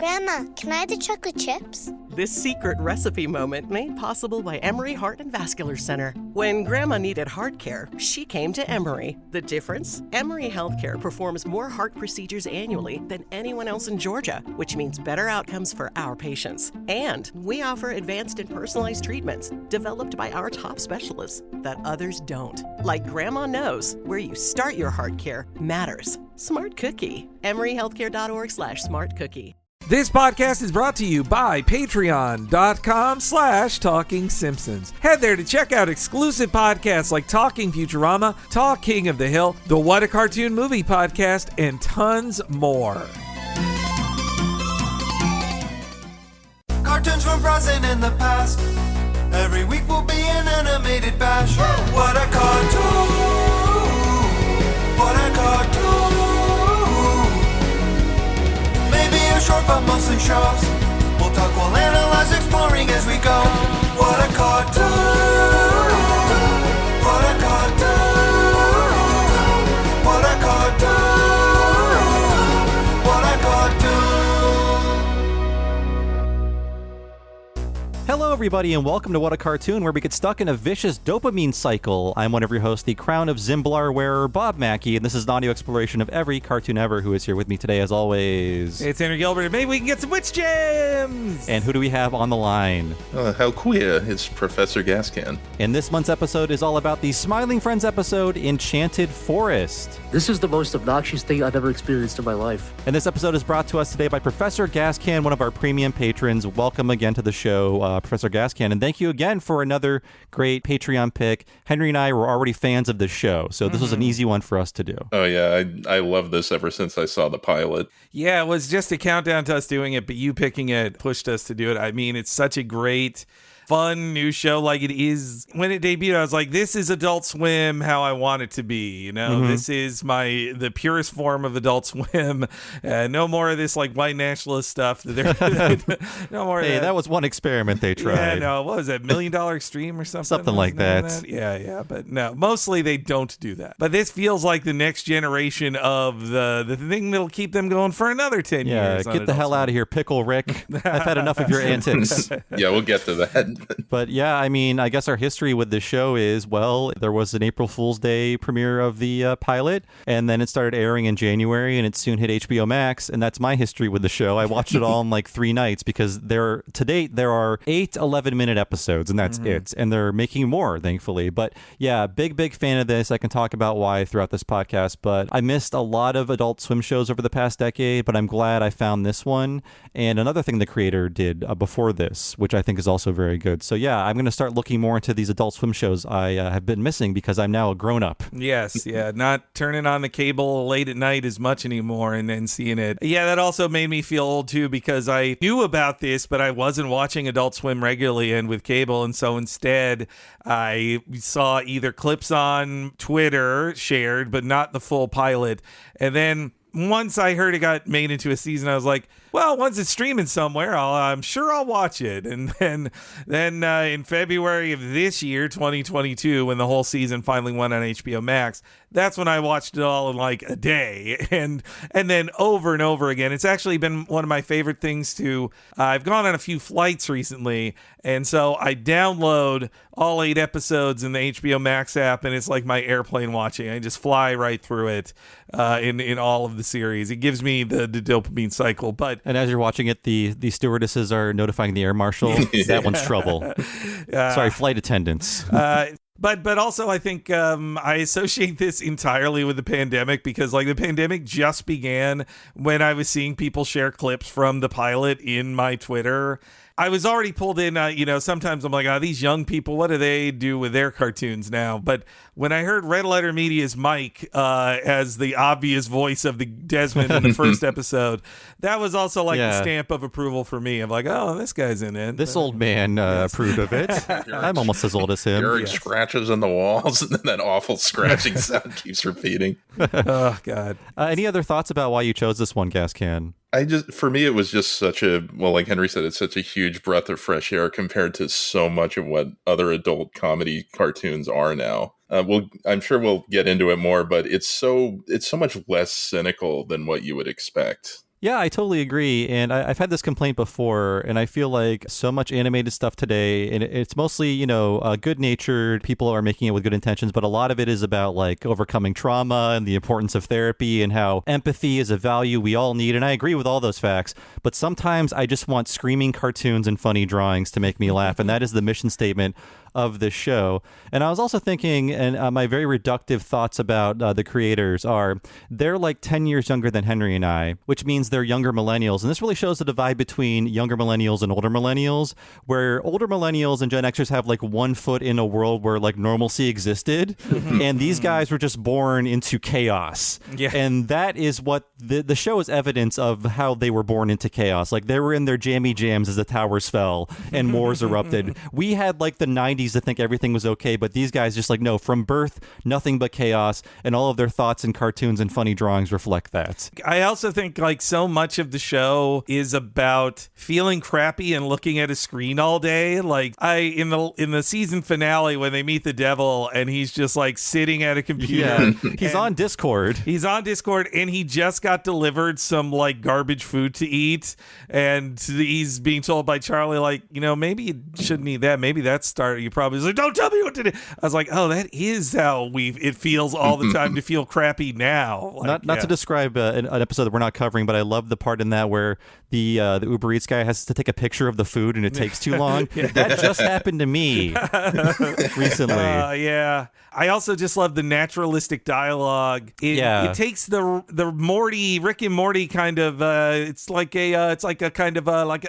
Grandma, can I have the chocolate chips? This secret recipe moment made possible by Emory Heart and Vascular Center. When Grandma needed heart care, she came to Emory. The difference? Emory Healthcare performs more heart procedures annually than anyone else in Georgia, which means better outcomes for our patients. And we offer advanced and personalized treatments developed by our top specialists that others don't. Like Grandma knows, where you start your heart care matters. Smart Cookie. EmoryHealthcare.org/smartcookie. This podcast is brought to you by Patreon.com/Talking Simpsons. Head there to check out exclusive podcasts like Talking Futurama, Talk King of the Hill, the What a Cartoon Movie podcast, and tons more. Cartoons from present in the past. Every week will be an animated bash. What a cartoon! What a cartoon! Maybe a short but mostly shows. We'll talk, we'll analyze, exploring as we go. What a cartoon! What a cartoon! What a cartoon! What a cartoon! Hello, everybody, and welcome to What a Cartoon, where we get stuck in a vicious dopamine cycle. I'm one of your hosts, the Crown of Zimblar wearer, Bob Mackey, and this is an audio exploration of every cartoon ever who is here with me today, as always. It's Andrew Gilbert, and maybe we can get some witch gems! And who do we have on the line? How queer. It's Professor Gascan. And this month's episode is all about the Smiling Friends episode, Enchanted Forest. This is the most obnoxious thing I've ever experienced in my life. And this episode is brought to us today by Professor Gascan, one of our premium patrons. Welcome again to the show, Professor Gascan, and thank you again for another great Patreon pick. Henry and I were already fans of this show, so this was an easy one for us to do. Oh, yeah. I love this ever since I saw the pilot. Yeah, it was just a countdown to us doing it, but you picking it pushed us to do it. I mean, it's such a great, fun new show. Like, it is, when it debuted, I was like, this is Adult Swim how I want it to be, you know? This is the purest form of Adult Swim. No more of this like white nationalist stuff. No more of Hey, that was one experiment they tried. Yeah, no, what was that, $1 Million Extreme or something? Something like that. Yeah, but no, mostly they don't do that. But this feels like the next generation of the thing that'll keep them going for another 10 years. Yeah, get the hell out of here, Pickle Rick. I've had enough of your antics. Yeah, we'll get to that. But yeah, I mean, I guess our history with this show is, well, there was an April Fool's Day premiere of the pilot, and then it started airing in January, and it soon hit HBO Max, and that's my history with the show. I watched it all in like 3 nights because to date, there are 8 11-minute episodes, and that's it. And they're making more, thankfully. But yeah, big fan of this. I can talk about why throughout this podcast, but I missed a lot of Adult Swim shows over the past decade, but I'm glad I found this one. And another thing the creator did before this, which I think is also very good. So yeah, I'm going to start looking more into these Adult Swim shows I have been missing because I'm now a grown-up. Yes, yeah, not turning on the cable late at night as much anymore and then seeing it. Yeah, that also made me feel old too because I knew about this, but I wasn't watching Adult Swim regularly and with cable, and so instead I saw either clips on Twitter shared, but not the full pilot. And then once I heard it got made into a season, I was like, well, once it's streaming somewhere, I'm sure I'll watch it. And then in February of this year, 2022, when the whole season finally went on HBO Max, that's when I watched it all in like a day. And then over and over again. It's actually been one of my favorite things to, I've gone on a few flights recently, and so I download all 8 episodes in the HBO Max app, and it's like my airplane watching. I just fly right through it in all of the series. It gives me the dopamine cycle. And as you're watching it, the stewardesses are notifying the air marshal. That one's trouble. Sorry, flight attendants. But also, I think I associate this entirely with the pandemic because, like, the pandemic just began when I was seeing people share clips from the pilot in my Twitter. I was already pulled in, sometimes I'm like, these young people, what do they do with their cartoons now? But when I heard Red Letter Media's Mike as the obvious voice of the Desmond in the first episode, that was also like the stamp of approval for me. I'm like, oh, this guy's in it. This old man approved of it. I'm almost as old as him. Hearing scratches on the walls, and then that awful scratching sound keeps repeating. Oh, God. Any other thoughts about why you chose this one, Gascan? For me, it was just such a, well, like Henry said, it's such a huge breath of fresh air compared to so much of what other adult comedy cartoons are now. I'm sure we'll get into it more, but it's so much less cynical than what you would expect. Yeah, I totally agree. And I've had this complaint before, and I feel like so much animated stuff today, and it's mostly, good-natured. People are making it with good intentions, but a lot of it is about like overcoming trauma and the importance of therapy and how empathy is a value we all need. And I agree with all those facts, but sometimes I just want screaming cartoons and funny drawings to make me laugh. And that is the mission statement of this show. And I was also thinking, and my very reductive thoughts about the creators are, they're like 10 years younger than Henry and I, which means they're younger millennials. And this really shows the divide between younger millennials and older millennials, where older millennials and Gen Xers have like one foot in a world where like normalcy existed. And these guys were just born into chaos. Yeah. And that is what the show is evidence of, how they were born into chaos. Like they were in their jammy jams as the towers fell and wars erupted. We had like the 90s to think everything was okay, but these guys just like, no, from birth, nothing but chaos, and all of their thoughts and cartoons and funny drawings reflect that. I also think like so much of the show is about feeling crappy and looking at a screen all day. Like in the season finale when they meet the devil and he's just like sitting at a computer. Yeah. He's on Discord. He's on Discord and he just got delivered some like garbage food to eat, and he's being told by Charlie like, maybe you shouldn't eat that. Maybe that's starting. You probably was like, don't tell me what to do. I was like, oh, that is how it feels all the time to feel crappy now. Like, not to describe an episode that we're not covering, but I love the part in that where the Uber Eats guy has to take a picture of the food and it takes too long. That just happened to me recently. Yeah. I also just love the naturalistic dialogue. It takes the Rick and Morty kind of it's like a kind of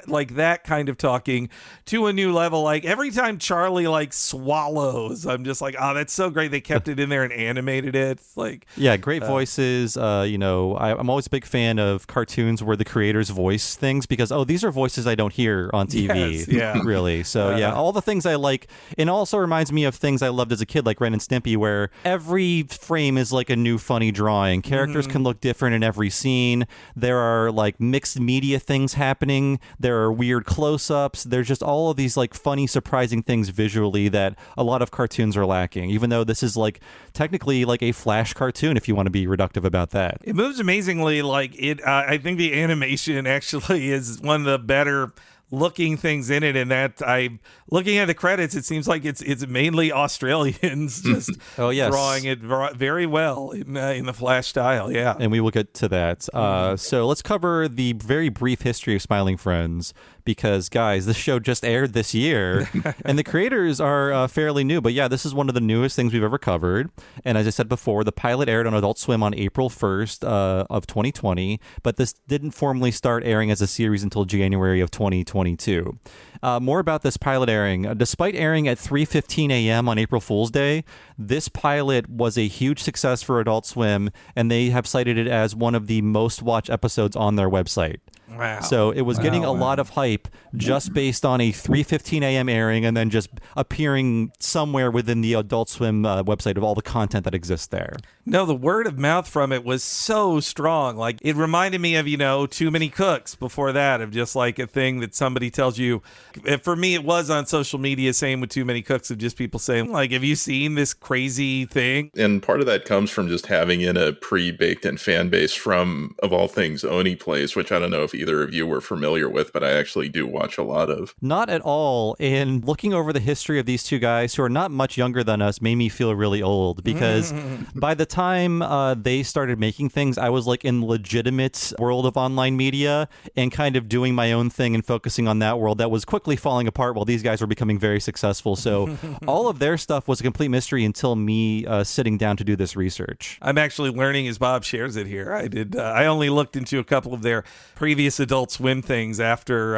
like that kind of talking to a new level. Like every time Charlie like swallows, I'm just like, oh, that's so great. They kept it in there and animated it. It's like, yeah, great voices. I'm always a big fan of cartoons where the creators voice things because these are voices I don't hear on TV. Yes, really. So all the things I like, and it also reminds me of things I loved as a kid, like Ren and Stimpy, where every frame is like a new funny drawing. Characters can look different in every scene. There are like mixed media things happening. There are weird close-ups. There's just all of these like funny, surprising things visually that a lot of cartoons are lacking, even though this is like technically like a Flash cartoon if you want to be reductive about that. It moves amazingly. Like I think the animation actually is one of the better looking things in it, and that looking at the credits, it seems like it's mainly Australians just drawing it very well in the Flash style. Yeah, and we will get to that. So let's cover the very brief history of Smiling Friends, because guys, this show just aired this year and the creators are fairly new, but yeah, this is one of the newest things we've ever covered. And as I said before, the pilot aired on Adult Swim on April 1st of 2020, but this didn't formally start airing as a series until January of 2022. More about this pilot airing. Despite airing at 3:15 a.m. on April Fool's Day, this pilot was a huge success for Adult Swim, and they have cited it as one of the most watched episodes on their website. Wow. So it was getting a lot of hype just based on a 3:15 a.m. airing and then just appearing somewhere within the Adult Swim website of all the content that exists there. No, the word of mouth from it was so strong. Like it reminded me of, Too Many Cooks before that, of just like a thing that somebody tells you. For me, it was on social media, same with Too Many Cooks, of just people saying, like, have you seen this crazy thing? And part of that comes from just having in a pre-baked in fan base from, of all things, Oni Plays, which I don't know if either of you were familiar with, but I actually do watch a lot of. Not at all. And looking over the history of these two guys who are not much younger than us made me feel really old, because by the time they started making things, I was like in the legitimate world of online media and kind of doing my own thing and focusing on that world that was quickly falling apart while these guys were becoming very successful. So all of their stuff was a complete mystery until me sitting down to do this research. I'm actually learning as Bob shares it here. I only looked into a couple of their previous Adult Swim things after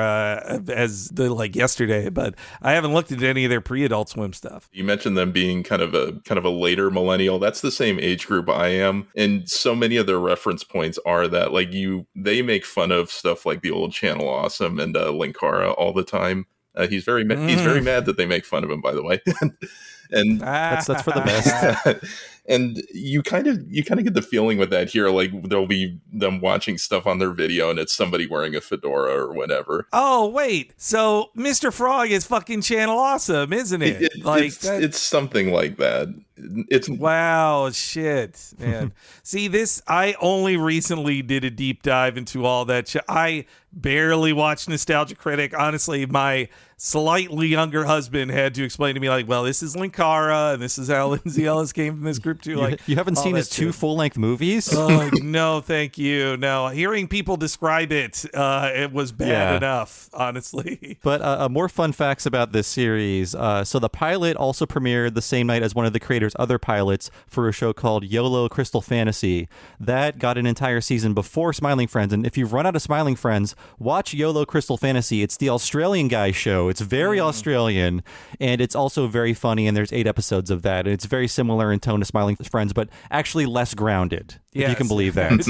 yesterday, but I haven't looked into any of their pre-Adult Swim stuff. You mentioned them being kind of a later millennial. That's the same age group I am, and so many of their reference points are that they make fun of stuff like the old Channel Awesome and Linkara all the time. He's very mad that they make fun of him, by the way. And that's for the best. And you kind of get the feeling with that here, like there'll be them watching stuff on their video and it's somebody wearing a fedora or whatever. Oh, wait. So Mr. Frog is fucking Channel Awesome, isn't it? It's something like that. It's wow, shit, man. See, I only recently did a deep dive into all that shit. I barely watched Nostalgia Critic. Honestly, my slightly younger husband had to explain to me, like, well, this is Linkara, and this is how Lindsay Ellis came from this group too. Like, you haven't seen his 2 full-length movies? Oh, no, thank you. No, hearing people describe it, it was bad enough, honestly. But more fun facts about this series. So the pilot also premiered the same night as one of the creators' other pilots for a show called YOLO Crystal Fantasy. That got an entire season before Smiling Friends. And if you've run out of Smiling Friends, watch YOLO Crystal Fantasy. It's the Australian guy show. It's very Australian, and it's also very funny, and there's 8 episodes of that. And it's very similar in tone to Smiling Friends, but actually less grounded, if you can believe that.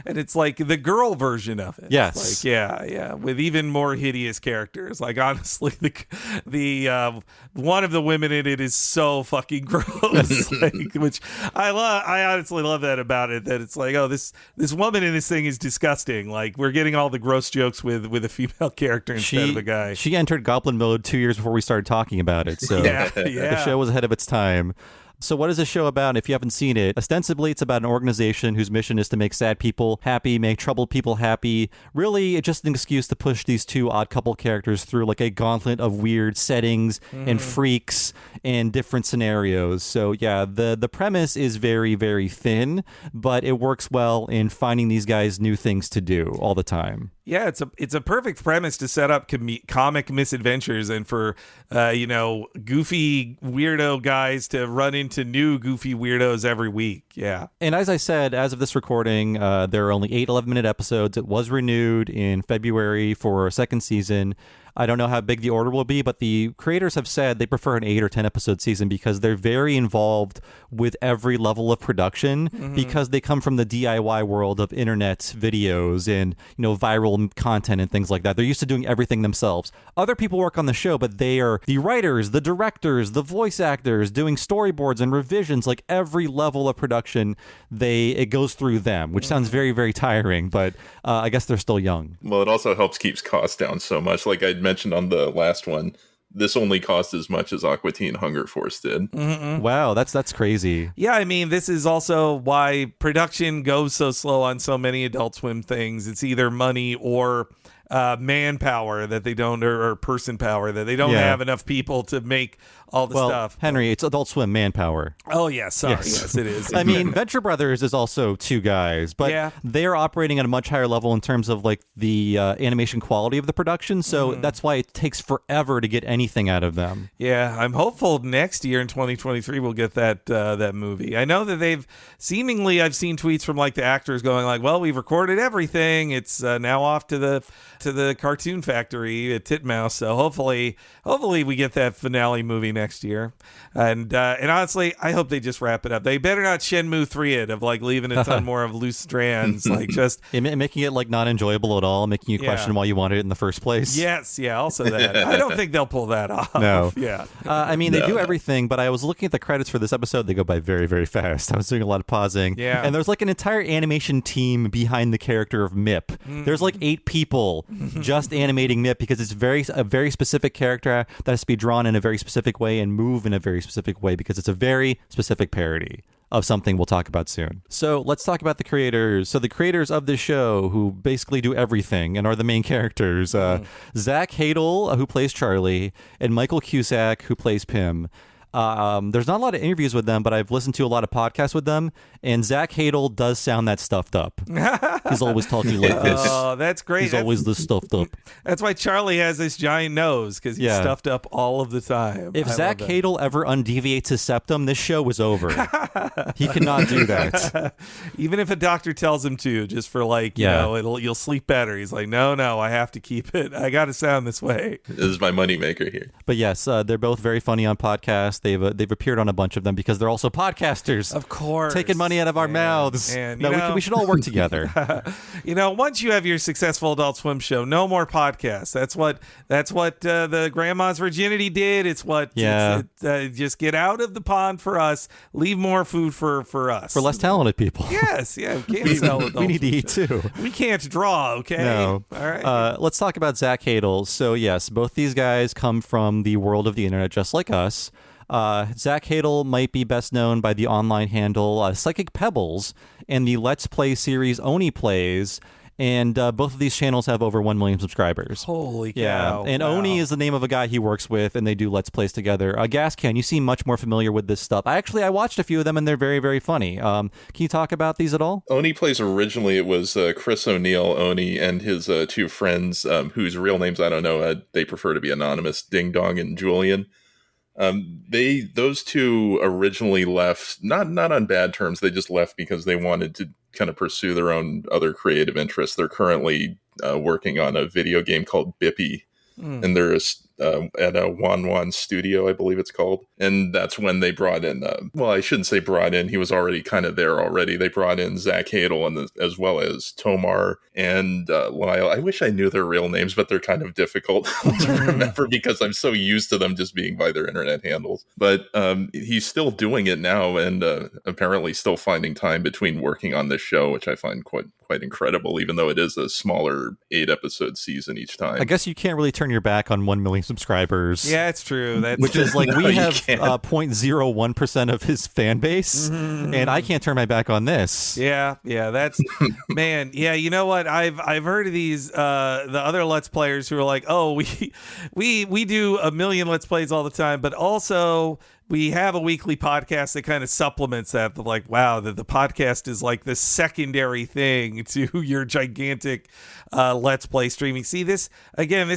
And it's like the girl version of it. Yes. Like, yeah, with even more hideous characters. Like, honestly, the one of the women in it is so fucking gross. Like, which I love. I honestly love that about it, that it's like, oh, this woman in this thing is disgusting. Like, we're getting all the gross jokes with a female character instead of a guy. She entered Goblin mode 2 years before we started talking about it. So the show was ahead of its time. So what is this show about? If you haven't seen it, ostensibly it's about an organization whose mission is to make sad people happy, make troubled people happy. Really, it's just an excuse to push these 2 odd couple characters through like a gauntlet of weird settings and freaks and different scenarios. So yeah, the premise is very, very thin, but it works well in finding these guys new things to do all the time. Yeah, it's a perfect premise to set up comic misadventures and for goofy weirdo guys to run into new goofy weirdos every week. Yeah. And as I said, as of this recording, there are only 8 11-minute episodes. It was renewed in February for a second season. I don't know how big the order will be, but the creators have said they prefer an 8 or 10 episode season because they're very involved with every level of production because they come from the DIY world of internet videos and, viral content and things like that. They're used to doing everything themselves. Other people work on the show, but they are the writers, the directors, the voice actors, doing storyboards and revisions. Like every level of production, it goes through them, which sounds very, very tiring, but I guess they're still young. Well, it also helps keep costs down so much. Like I'd mentioned on the last one, this only cost as much as Aqua Teen Hunger Force did. Wow, that's crazy. Yeah, I mean, this is also why production goes so slow on so many Adult Swim things. It's either money or manpower that they don't, or person power that they don't have enough people to make all the stuff. Henry, it's Adult Swim manpower. Oh, yeah, sorry. Yes, it is. I mean, Venture Brothers is also 2 guys, but they are operating at a much higher level in terms of like the animation quality of the production. So that's why it takes forever to get anything out of them. Yeah, I'm hopeful next year in 2023 we'll get that movie. I know that I've seen tweets from like the actors going like, well, we've recorded everything. It's now off to the cartoon factory at Titmouse. So hopefully we get that finale movie next year. And honestly, I hope they just wrap it up. They better not Shenmue 3 it of like leaving a ton more of loose strands, like just making it like not enjoyable at all, making you question why you wanted it in the first place. Yes, yeah, also that. I don't think they'll pull that off. No. Yeah. I mean, they do everything, but I was looking at the credits for this episode. They go by very, very fast. I was doing a lot of pausing. Yeah. And there's like an entire animation team behind the character of Mip. There's like 8 people just animating Mip because it's a very specific character that has to be drawn in a very specific way and move in a very specific way because it's a very specific parody of something we'll talk about soon. So let's talk about the creators. So the creators of this show, who basically do everything and are the main characters, Zach Hadel, who plays Charlie, and Michael Cusack, who plays Pim. There's not a lot of interviews with them, but I've listened to a lot of podcasts with them, and Zach Hadel does sound that stuffed up. He's always talking like this. Oh, that's great. He's always this stuffed up. That's why Charlie has this giant nose, because he's stuffed up all of the time. If Zach Hadel ever undeviates his septum, this show is over. He cannot do that. Even if a doctor tells him to, just for like, you'll sleep better. He's like, no, I have to keep it. I got to sound this way. This is my moneymaker here. But yes, they're both very funny on podcasts. They've appeared on a bunch of them because they're also podcasters. Of course. Taking money out of our mouths. And, we should all work together. Once you have your successful Adult Swim show, no more podcasts. That's what the Grandma's Virginity did. It's what just get out of the pond for us. Leave more food for us. For less talented people. Yes, yeah. We can't sell Adult We need to Swim eat too. We can't draw, okay? No. All right. Let's talk about Zach Hadel. So yes, both these guys come from the world of the internet just like us. Zach Hadel might be best known by the online handle Psychic Pebbles and the Let's Play series Oni Plays. And both of these channels have over 1 million subscribers. Holy cow. Yeah, and wow. Oni is the name of a guy he works with, and they do Let's Plays together. Gascan, you seem much more familiar with this stuff. I watched a few of them, and they're very, very funny. Can you talk about these at all? Oni Plays originally, it was Chris O'Neill, Oni, and his two friends, whose real names I don't know. They prefer to be anonymous, Ding Dong and Julian. Those two originally left, not on bad terms. They just left because they wanted to kind of pursue their own other creative interests. They're currently working on a video game called Bippy, and they're at a Wan studio, I believe it's called. And that's when they brought in, well, I shouldn't say brought in, he was already kind of there already. They brought in Zach Hadel and as well as Tomar and Lyle. I wish I knew their real names, but they're kind of difficult to remember because I'm so used to them just being by their internet handles. But he's still doing it now and apparently still finding time between working on this show, which I find quite incredible, even though it is a smaller 8-episode season each time. I guess you can't really turn your back on 1 million subscribers. Yeah, it's true. Which is like, we have 0.01% of his fan base, and I can't turn my back on this. Yeah, that's man. Yeah, you know what? I've heard of these the other Let's Players who are like, oh, we do 1 million Let's Plays all the time, but also we have a weekly podcast that kind of supplements that. Like, wow, the podcast is like the secondary thing to your gigantic Let's Play streaming. See, this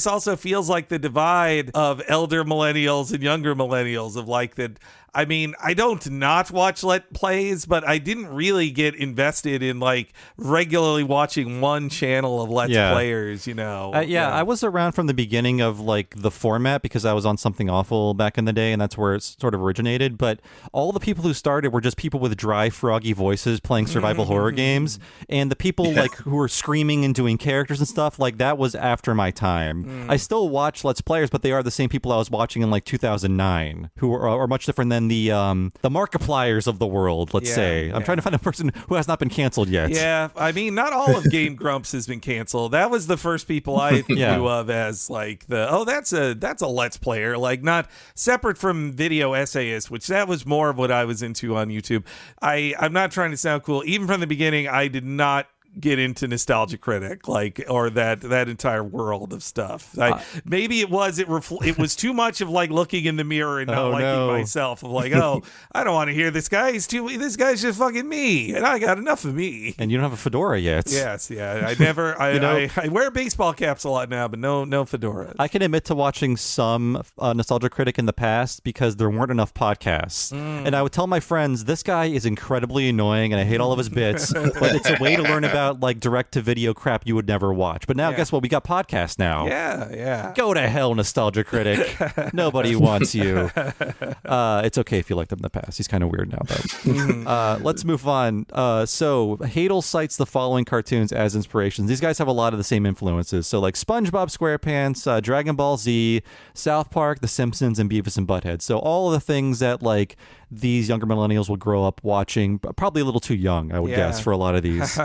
also feels like the divide of elder millennials and younger millennials of like that. I mean, I don't not watch Let's Plays, but I didn't really get invested in like regularly watching one channel of Let's Players, I was around from the beginning of like the format because I was on Something Awful back in the day, and that's where it sort of originated. But all the people who started were just people with dry, froggy voices playing survival horror games, and the people like who were screaming and doing characters and stuff, like that was after my time. I still watch Let's Players, but they are the same people I was watching in like 2009, who are much different than the Markipliers of the world, let's say. I'm trying to find a person who has not been canceled yet. Yeah, I mean, not all of Game Grumps has been canceled. That was the first people I knew of as like that's a Let's Player, like not separate from video essayists, which that was more of what I was into on YouTube. I'm not trying to sound cool. Even from the beginning, I did not get into Nostalgia Critic, like, or that entire world of stuff. Maybe it was too much of like looking in the mirror and not liking myself, of like, I don't want to hear this guy. This guy's just fucking me, and I got enough of me. And you don't have a fedora yet. Yes, yeah. I wear baseball caps a lot now, but no fedora. I can admit to watching some Nostalgia Critic in the past because there weren't enough podcasts, and I would tell my friends, this guy is incredibly annoying, and I hate all of his bits, but it's a way to learn about like direct-to-video crap you would never watch. But now, guess what? We got podcasts now. Yeah. Go to hell, Nostalgia Critic. Nobody wants you. It's okay if you liked him in the past. He's kind of weird now, though. Let's move on. So Hadel cites the following cartoons as inspirations. These guys have a lot of the same influences. So like SpongeBob SquarePants, Dragon Ball Z, South Park, The Simpsons, and Beavis and Butthead. So all of the things that like these younger millennials will grow up watching, probably a little too young, I would guess, for a lot of these.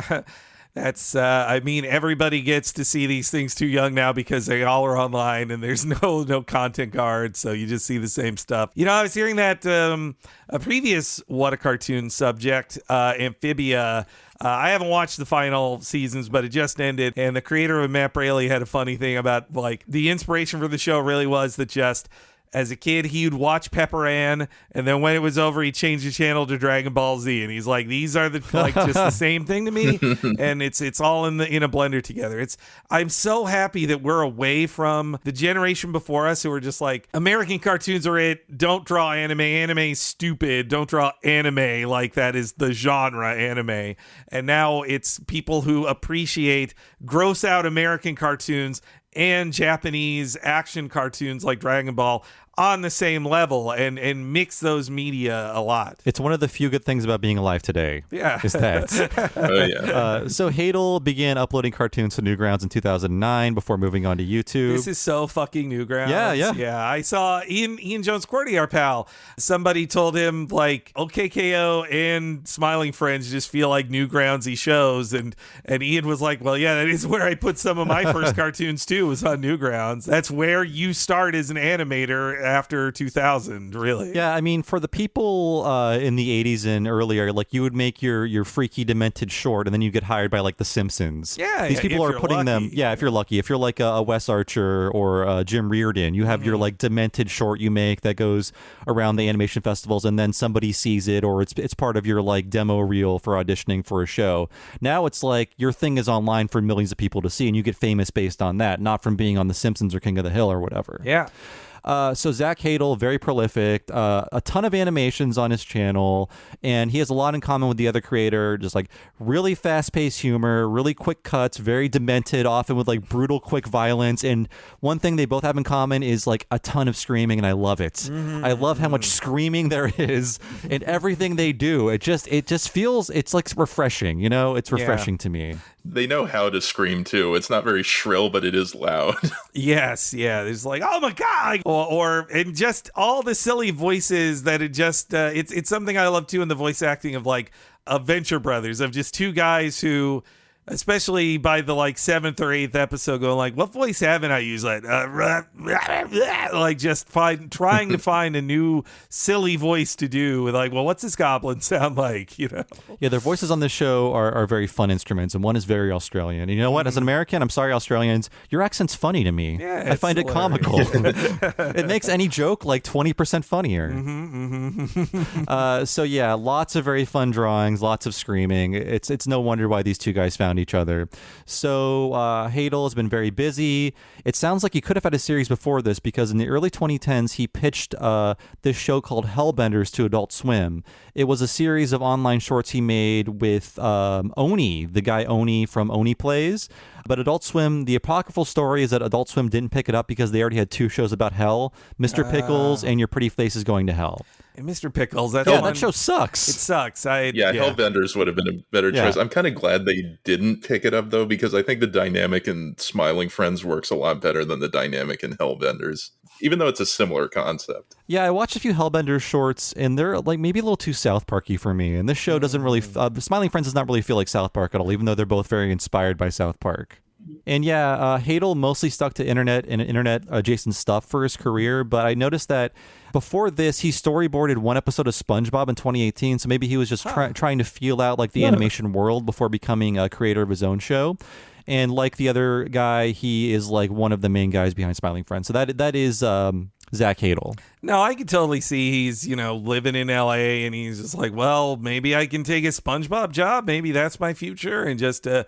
That's, I mean, everybody gets to see these things too young now because they all are online and there's no content guard, so you just see the same stuff. I was hearing that a previous What a Cartoon subject, Amphibia, I haven't watched the final seasons, but it just ended, and the creator of Matt Braley had a funny thing about, like, the inspiration for the show really was that just as a kid, he would watch Pepper Ann, and then when it was over, he changed the channel to Dragon Ball Z, and he's like, "These are just the same thing to me," and it's all in a blender together. I'm so happy that we're away from the generation before us who were just like, American cartoons are it. Don't draw anime. Anime's stupid. Don't draw anime. Like that is the genre anime, and now it's people who appreciate gross out American cartoons and Japanese action cartoons like Dragon Ball. on the same level and mix those media a lot. It's one of the few good things about being alive today. Yeah. Is that. Oh, yeah. So Hadel began uploading cartoons to Newgrounds in 2009 before moving on to YouTube. This is so fucking Newgrounds. Yeah. I saw Ian Jones Cordy, our pal. Somebody told him like OKKO and Smiling Friends just feel like Newgroundsy shows, and Ian was like, well, yeah, that is where I put some of my first cartoons too, was on Newgrounds. That's where you start as an animator after 2000, really. Yeah, I mean, for the people in the 80s and earlier, like you would make your freaky demented short and then you get hired by like The Simpsons. Yeah, these people if are you're putting them. lucky. Yeah, if you're lucky, if you're like a Wes Archer or Jim Reardon, you have your like demented short you make that goes around the animation festivals, and then somebody sees it, or it's part of your like demo reel for auditioning for a show. Now it's like your thing is online for millions of people to see, and you get famous based on that, not from being on The Simpsons or King of the Hill or whatever. Yeah. So Zach Hadel, very prolific, a ton of animations on his channel, and he has a lot in common with the other creator, just like really fast-paced humor, really quick cuts, very demented, often with like brutal, quick violence. And one thing they both have in common is like a ton of screaming, and I love it. I love how much screaming there is in everything they do. It just feels, it's like refreshing, you know? It's refreshing to me. They know how to scream too. It's not very shrill, but it is loud. Yes, yeah. There's like, oh my god, or and just all the silly voices that it just it's something I love too in the voice acting of like Venture Brothers, of just two guys who, especially by the like 7th or 8th episode, going like, what voice haven't I used? Like just trying to find a new silly voice to do with like, well, what's this goblin sound like? You know? Yeah, their voices on this show are very fun instruments, and one is very Australian. And you know what? As an American, I'm sorry, Australians, your accent's funny to me. Yeah, I find it comical. It makes any joke like 20% funnier. So yeah, lots of very fun drawings, lots of screaming. It's no wonder why these two guys found each other. So Hadel has been very busy. It sounds like he could have had a series before this, because in the early 2010s he pitched this show called Hellbenders to Adult Swim. It was a series of online shorts he made with Oni, the guy Oni from Oni Plays. But Adult Swim, the apocryphal story is that Adult Swim didn't pick it up because they already had two shows about hell, Mr. Pickles and Your Pretty Face is Going to Hell. And Mr. Pickles, that show sucks. It sucks. Hellbenders would have been a better choice. I'm kind of glad they didn't pick it up, though, because I think the dynamic in Smiling Friends works a lot better than the dynamic in Hellbenders, even though it's a similar concept. Yeah, I watched a few Hellbenders shorts, and they're like maybe a little too South Parky for me. And this show doesn't really, Smiling Friends does not really feel like South Park at all, even though they're both very inspired by South Park. And yeah, Hadel mostly stuck to internet and internet adjacent stuff for his career, but I noticed that before this, he storyboarded one episode of SpongeBob in 2018, so maybe he was just trying to feel out like the animation world before becoming a creator of his own show. And like the other guy, he is like one of the main guys behind Smiling Friends. So that is Zach Hadel. No, I can totally see he's, living in LA and he's just like, well, maybe I can take a SpongeBob job. Maybe that's my future, and just to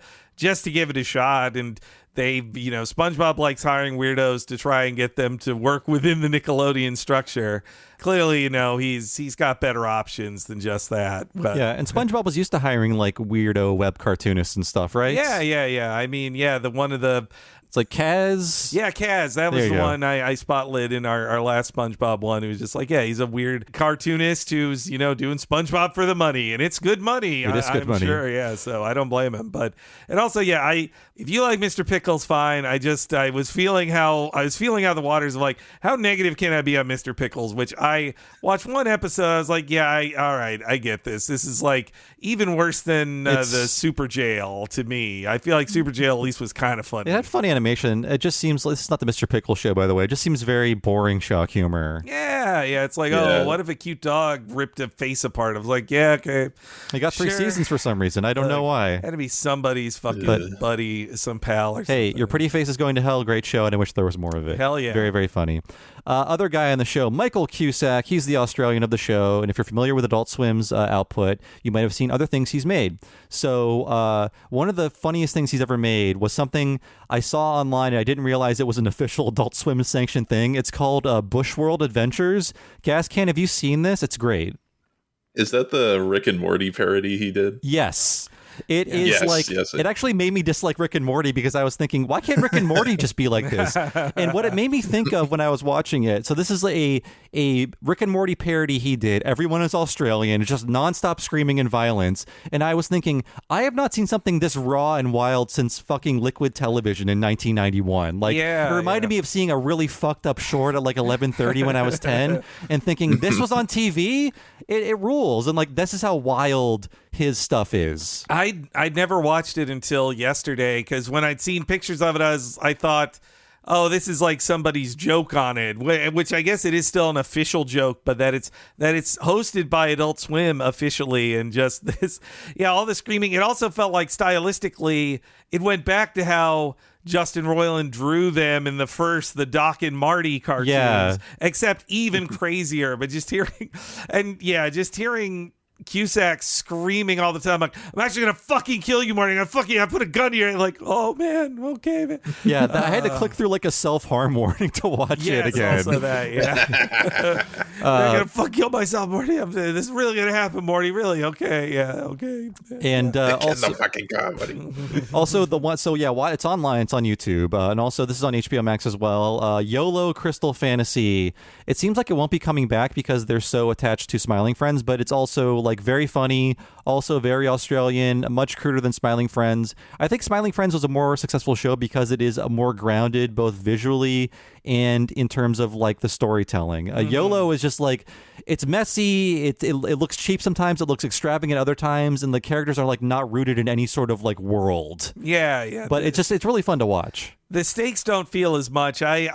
give it a shot. And they, SpongeBob likes hiring weirdos to try and get them to work within the Nickelodeon structure. Clearly, he's got better options than just that. But. Yeah, and SpongeBob was used to hiring like weirdo web cartoonists and stuff, right? Yeah. I mean, the one of the... It's like Kaz. Yeah, Kaz. That was the one I spotlit in our last SpongeBob one. It was just like, he's a weird cartoonist who's, doing SpongeBob for the money, and it's good money. I'm money. Sure, yeah. So I don't blame him. And also, if you like Mr. Pickles, fine. I was feeling how the waters of like, how negative can I be on Mr. Pickles? Which I watched one episode. I was like, all right, I get this. This is like even worse than the Super Jail to me. I feel like Super Jail at least was kind of funny. It had funny animation. It just seems, this is not the Mr. Pickle show, by the way. It just seems very boring shock humor. Yeah. It's like, oh, what if a cute dog ripped a face apart? I was like, yeah, okay. It got 3 seasons for some reason. I don't know why. Had to be somebody's fucking buddy, some pal or something. Hey, Your Pretty Face is Going to Hell. Great show, and I wish there was more of it. Hell yeah. Very, very funny. Other guy on the show, Michael Cusack. He's the Australian of the show, and if you're familiar with Adult Swim's output, you might have seen other things he's made. So one of the funniest things he's ever made was something I saw online, and I didn't realize it was an official Adult Swim sanctioned thing. It's called Bushworld Adventures. Gascan, have you seen this? It's great. Is that the Rick and Morty parody he did? Yes. It is it actually made me dislike Rick and Morty because I was thinking, why can't Rick and Morty just be like this? And what it made me think of when I was watching it, so this is a Rick and Morty parody he did. Everyone is Australian. It's just nonstop screaming and violence. And I was thinking, I have not seen something this raw and wild since fucking Liquid Television in 1991. Like, it reminded me of seeing a really fucked up short at like 11:30 when I was 10 and thinking, this was on TV? It rules. And like, this is how wild his stuff is. I'd never watched it until yesterday because when I'd seen pictures of it, I thought, oh, this is like somebody's joke on it, which I guess it is still an official joke, but that it's hosted by Adult Swim officially, and just this, all the screaming. It also felt like stylistically, it went back to how Justin Roiland drew them in the Doc and Marty cartoons, except even crazier. But just hearing Cusack screaming all the time, like, I'm actually gonna fucking kill you, Marty. I put a gun to you. Like, oh man, okay, man. Yeah, I had to click through like a self-harm warning to watch it again. Also that, I'm gonna kill myself, Morty. This is really gonna happen, Morty. Really? Okay, okay. And also, fucking God, buddy. Also the one, it's online. It's on YouTube, and also this is on HBO Max as well. YOLO Crystal Fantasy. It seems like it won't be coming back because they're so attached to Smiling Friends, but it's also like very funny, also very Australian, much cruder than Smiling Friends. I think Smiling Friends was a more successful show because it is more grounded both visually and in terms of like the storytelling. YOLO is just like, it's messy, it looks cheap sometimes, it looks extravagant other times, and the characters are like not rooted in any sort of like world. But it's really fun to watch. The stakes don't feel as much. I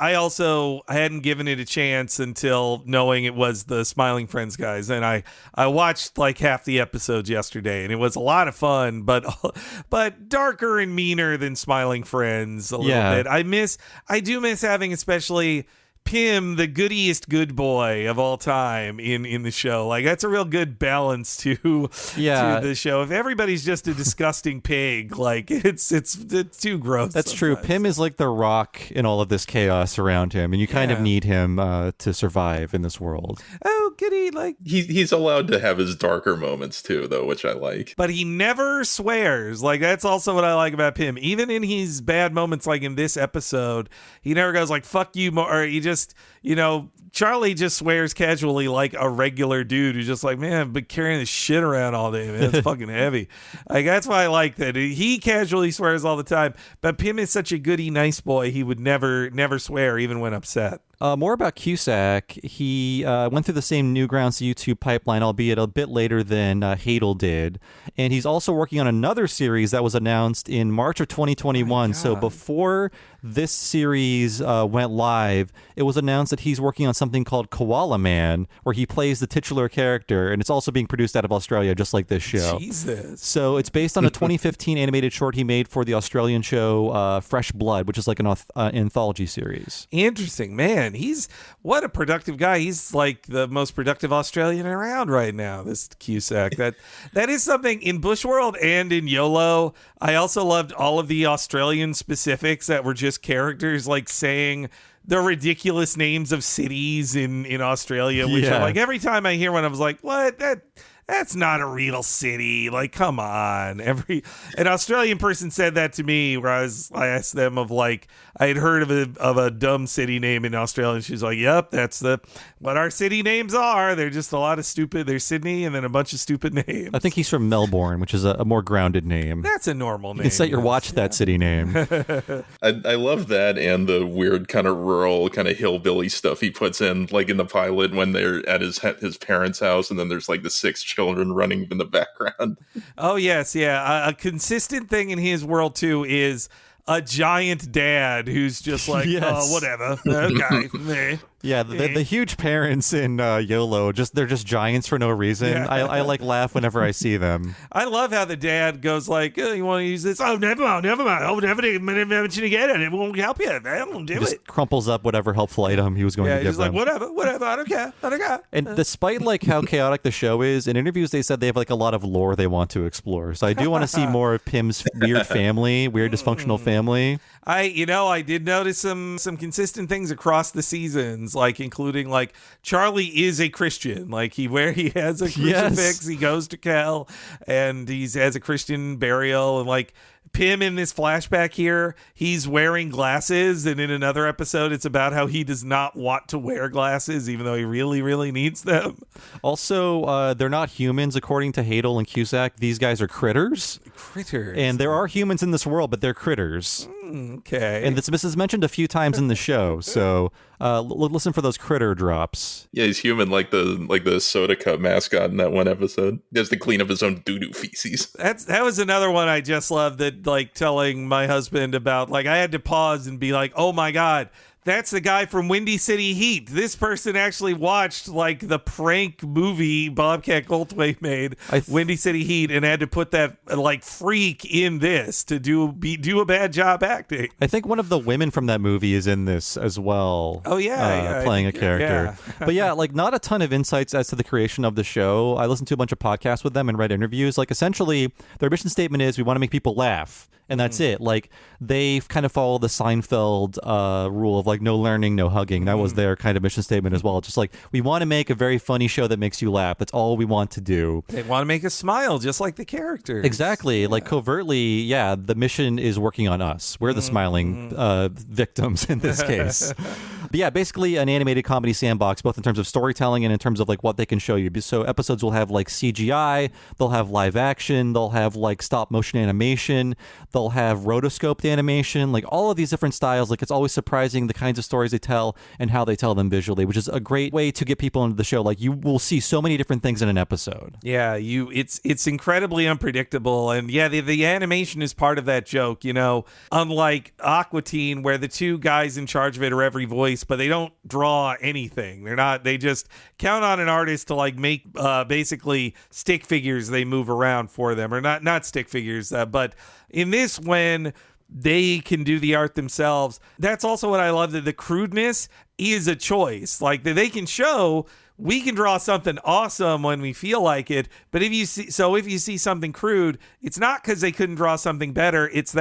hadn't given it a chance until knowing it was the Smiling Friends guys, and I watched like half the episodes yesterday, and it was a lot of fun, but darker and meaner than Smiling Friends a little bit. I do miss having especially Pim, the goodiest good boy of all time in the show. Like, that's a real good balance to the show. If everybody's just a disgusting pig, like it's too gross. That's true. Pim is like the rock in all of this chaos around him, and you kind of need him to survive in this world. Oh, goody. Like he's allowed to have his darker moments too, though, which I like. But he never swears. Like, that's also what I like about Pim. Even in his bad moments, like in this episode, he never goes like, fuck you, or he just, Charlie just swears casually like a regular dude who's just like, man, I've been carrying this shit around all day, man. It's fucking heavy. Like, that's why I like that. He casually swears all the time, but Pim is such a goody, nice boy. He would never swear, even when upset. More about Cusack. He went through the same Newgrounds YouTube pipeline, albeit a bit later than Hadel did. And he's also working on another series that was announced in March of 2021. So before this series went live, it was announced that he's working on something called Koala Man, where he plays the titular character. And it's also being produced out of Australia, just like this show. Jesus. So it's based on a 2015 animated short he made for the Australian show Fresh Blood, which is like an anthology series. Interesting, man. What a productive guy. He's like the most productive Australian around right now, this Cusack. That is something in Bushworld and in YOLO. I also loved all of the Australian specifics that were just characters like saying the ridiculous names of cities in Australia, which are like, every time I hear one, I was like, what? That's not a real city. Like, come on. An Australian person said that to me, where I asked them of like, I had heard of a dumb city name in Australia, and she's like, yep, that's what our city names are. They're just a lot of stupid. There's Sydney and then a bunch of stupid names. I think he's from Melbourne, which is a more grounded name. That's a normal name. You can set your watch that city name. I love that, and the weird kind of rural, kind of hillbilly stuff he puts in, like in the pilot when they're at his parents' house, and then there's like the 6 children running in the background. Oh, yes, yeah. A consistent thing in his world, too, is a giant dad who's just like, oh, whatever. Okay. Yeah, the huge parents in YOLO, they're just giants for no reason. Yeah. I like laugh whenever I see them. I love how the dad goes like, oh, you want to use this? Oh, never mind. Oh, never mention again, and it won't help you. I won't do it. Just crumples up whatever helpful item he was going to give them. Yeah, just like, whatever, I don't care. And despite like how chaotic the show is, in interviews they said they have like a lot of lore they want to explore. So I do want to see more of Pim's weird dysfunctional family. I did notice some consistent things across the seasons. Christians, like including like Charlie is a Christian. Like he has a crucifix, he goes to Cal, and he has a Christian burial, and like Pim in this flashback here, he's wearing glasses, and in another episode it's about how he does not want to wear glasses even though he really, really needs them. Also, they're not humans according to Hadel and Cusack. These guys are critters. And there are humans in this world, but they're critters. Okay. And this is mentioned a few times in the show, so listen for those critter drops. Yeah, he's human, like the soda cup mascot in that one episode. He has to clean up his own doo-doo feces. That was another one I just loved, that like telling my husband about, like I had to pause and be like, oh my God, that's the guy from Windy City Heat. This person actually watched like the prank movie Bobcat Goldthwait made, Windy City Heat, and had to put that like freak in this to do a bad job acting. I think one of the women from that movie is in this as well. Oh yeah, playing a character. Yeah. But yeah, like not a ton of insights as to the creation of the show. I listened to a bunch of podcasts with them and read interviews. Like essentially, their mission statement is we want to make people laugh. And that's it. Like they kind of follow the Seinfeld rule of like no learning, no hugging. That was their kind of mission statement as well. Just like we want to make a very funny show that makes you laugh. That's all we want to do. They want to make us smile, just like the characters. Exactly. Yeah. Like covertly, yeah. The mission is working on us. We're the smiling victims in this case. But yeah, basically an animated comedy sandbox, both in terms of storytelling and in terms of like what they can show you. So episodes will have like CGI, they'll have live action, they'll have like stop motion animation, they'll have rotoscoped animation, like all of these different styles. Like it's always surprising the kinds of stories they tell and how they tell them visually, which is a great way to get people into the show. Like you will see so many different things in an episode. Yeah, it's incredibly unpredictable, and yeah, the animation is part of that joke. You know, unlike Aqua Teen, where the two guys in charge of it are every voice, but they don't draw anything. They just count on an artist to like make basically stick figures they move around for them, or not stick figures, but in this, when they can do the art themselves, that's also what I love, that the crudeness is a choice. Like they can show we can draw something awesome when we feel like it, but if you see something crude, it's not because they couldn't draw something better. It's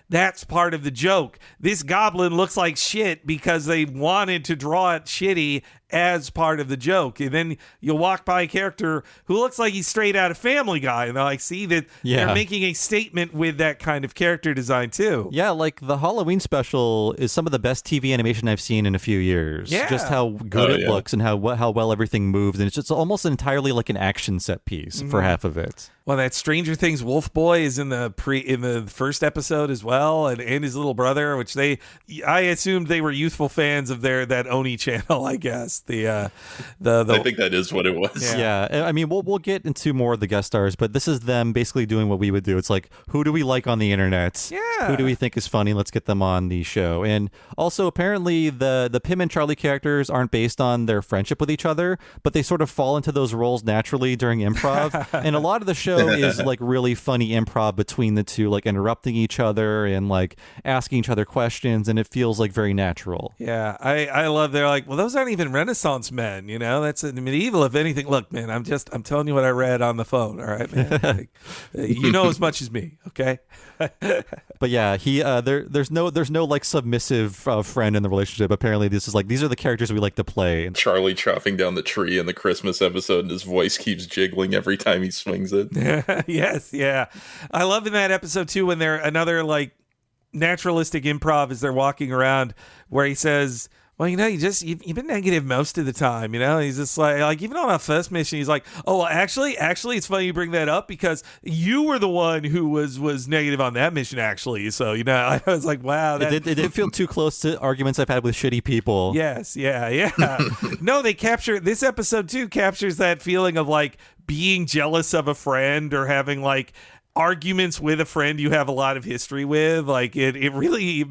that's part of the joke. This goblin looks like shit because they wanted to draw it shitty as part of the joke. And then you'll walk by a character who looks like he's straight out of Family Guy, and they're like, see that they're making a statement with that kind of character design too. Yeah, like the Halloween special is some of the best TV animation I've seen in a few years. Yeah. Just how good it looks and how well everything moves, and it's just almost entirely like an action set piece for half of it. Well, that Stranger Things Wolf Boy is in the first episode as well, and his little brother, which I assumed they were youthful fans of that Oni channel, I guess. I think that is what it was. Yeah. I mean, we'll get into more of the guest stars, but this is them basically doing what we would do. It's like, who do we like on the internet? Yeah. Who do we think is funny? Let's get them on the show. And also, apparently, the Pim and Charlie characters aren't based on their friendship with each other, but they sort of fall into those roles naturally during improv. And a lot of the show is like really funny improv between the two, like interrupting each other and like asking each other questions, and it feels like very natural. Yeah, I love. They're like, well, those aren't even Renaissance men, you know. That's medieval, if anything. Look, man, I'm telling you what I read on the phone. All right, man. Like, you know as much as me, okay? But yeah, there's no like submissive friend in the relationship. Apparently, these are the characters we like to play. Charlie chopping down the tree in the Christmas episode, and his voice keeps jiggling every time he swings it. Yes, yeah. I love in that episode too when they're another like naturalistic improv as they're walking around, where he says, well, you know, you've been negative most of the time, you know. He's just like even on our first mission, he's like, oh, well, actually, it's funny you bring that up because you were the one who was negative on that mission, actually. So, you know, I was like, wow. It did feel too close to arguments I've had with shitty people. Yes, yeah. No, this episode too captures that feeling of like being jealous of a friend or having like arguments with a friend you have a lot of history with. Like it really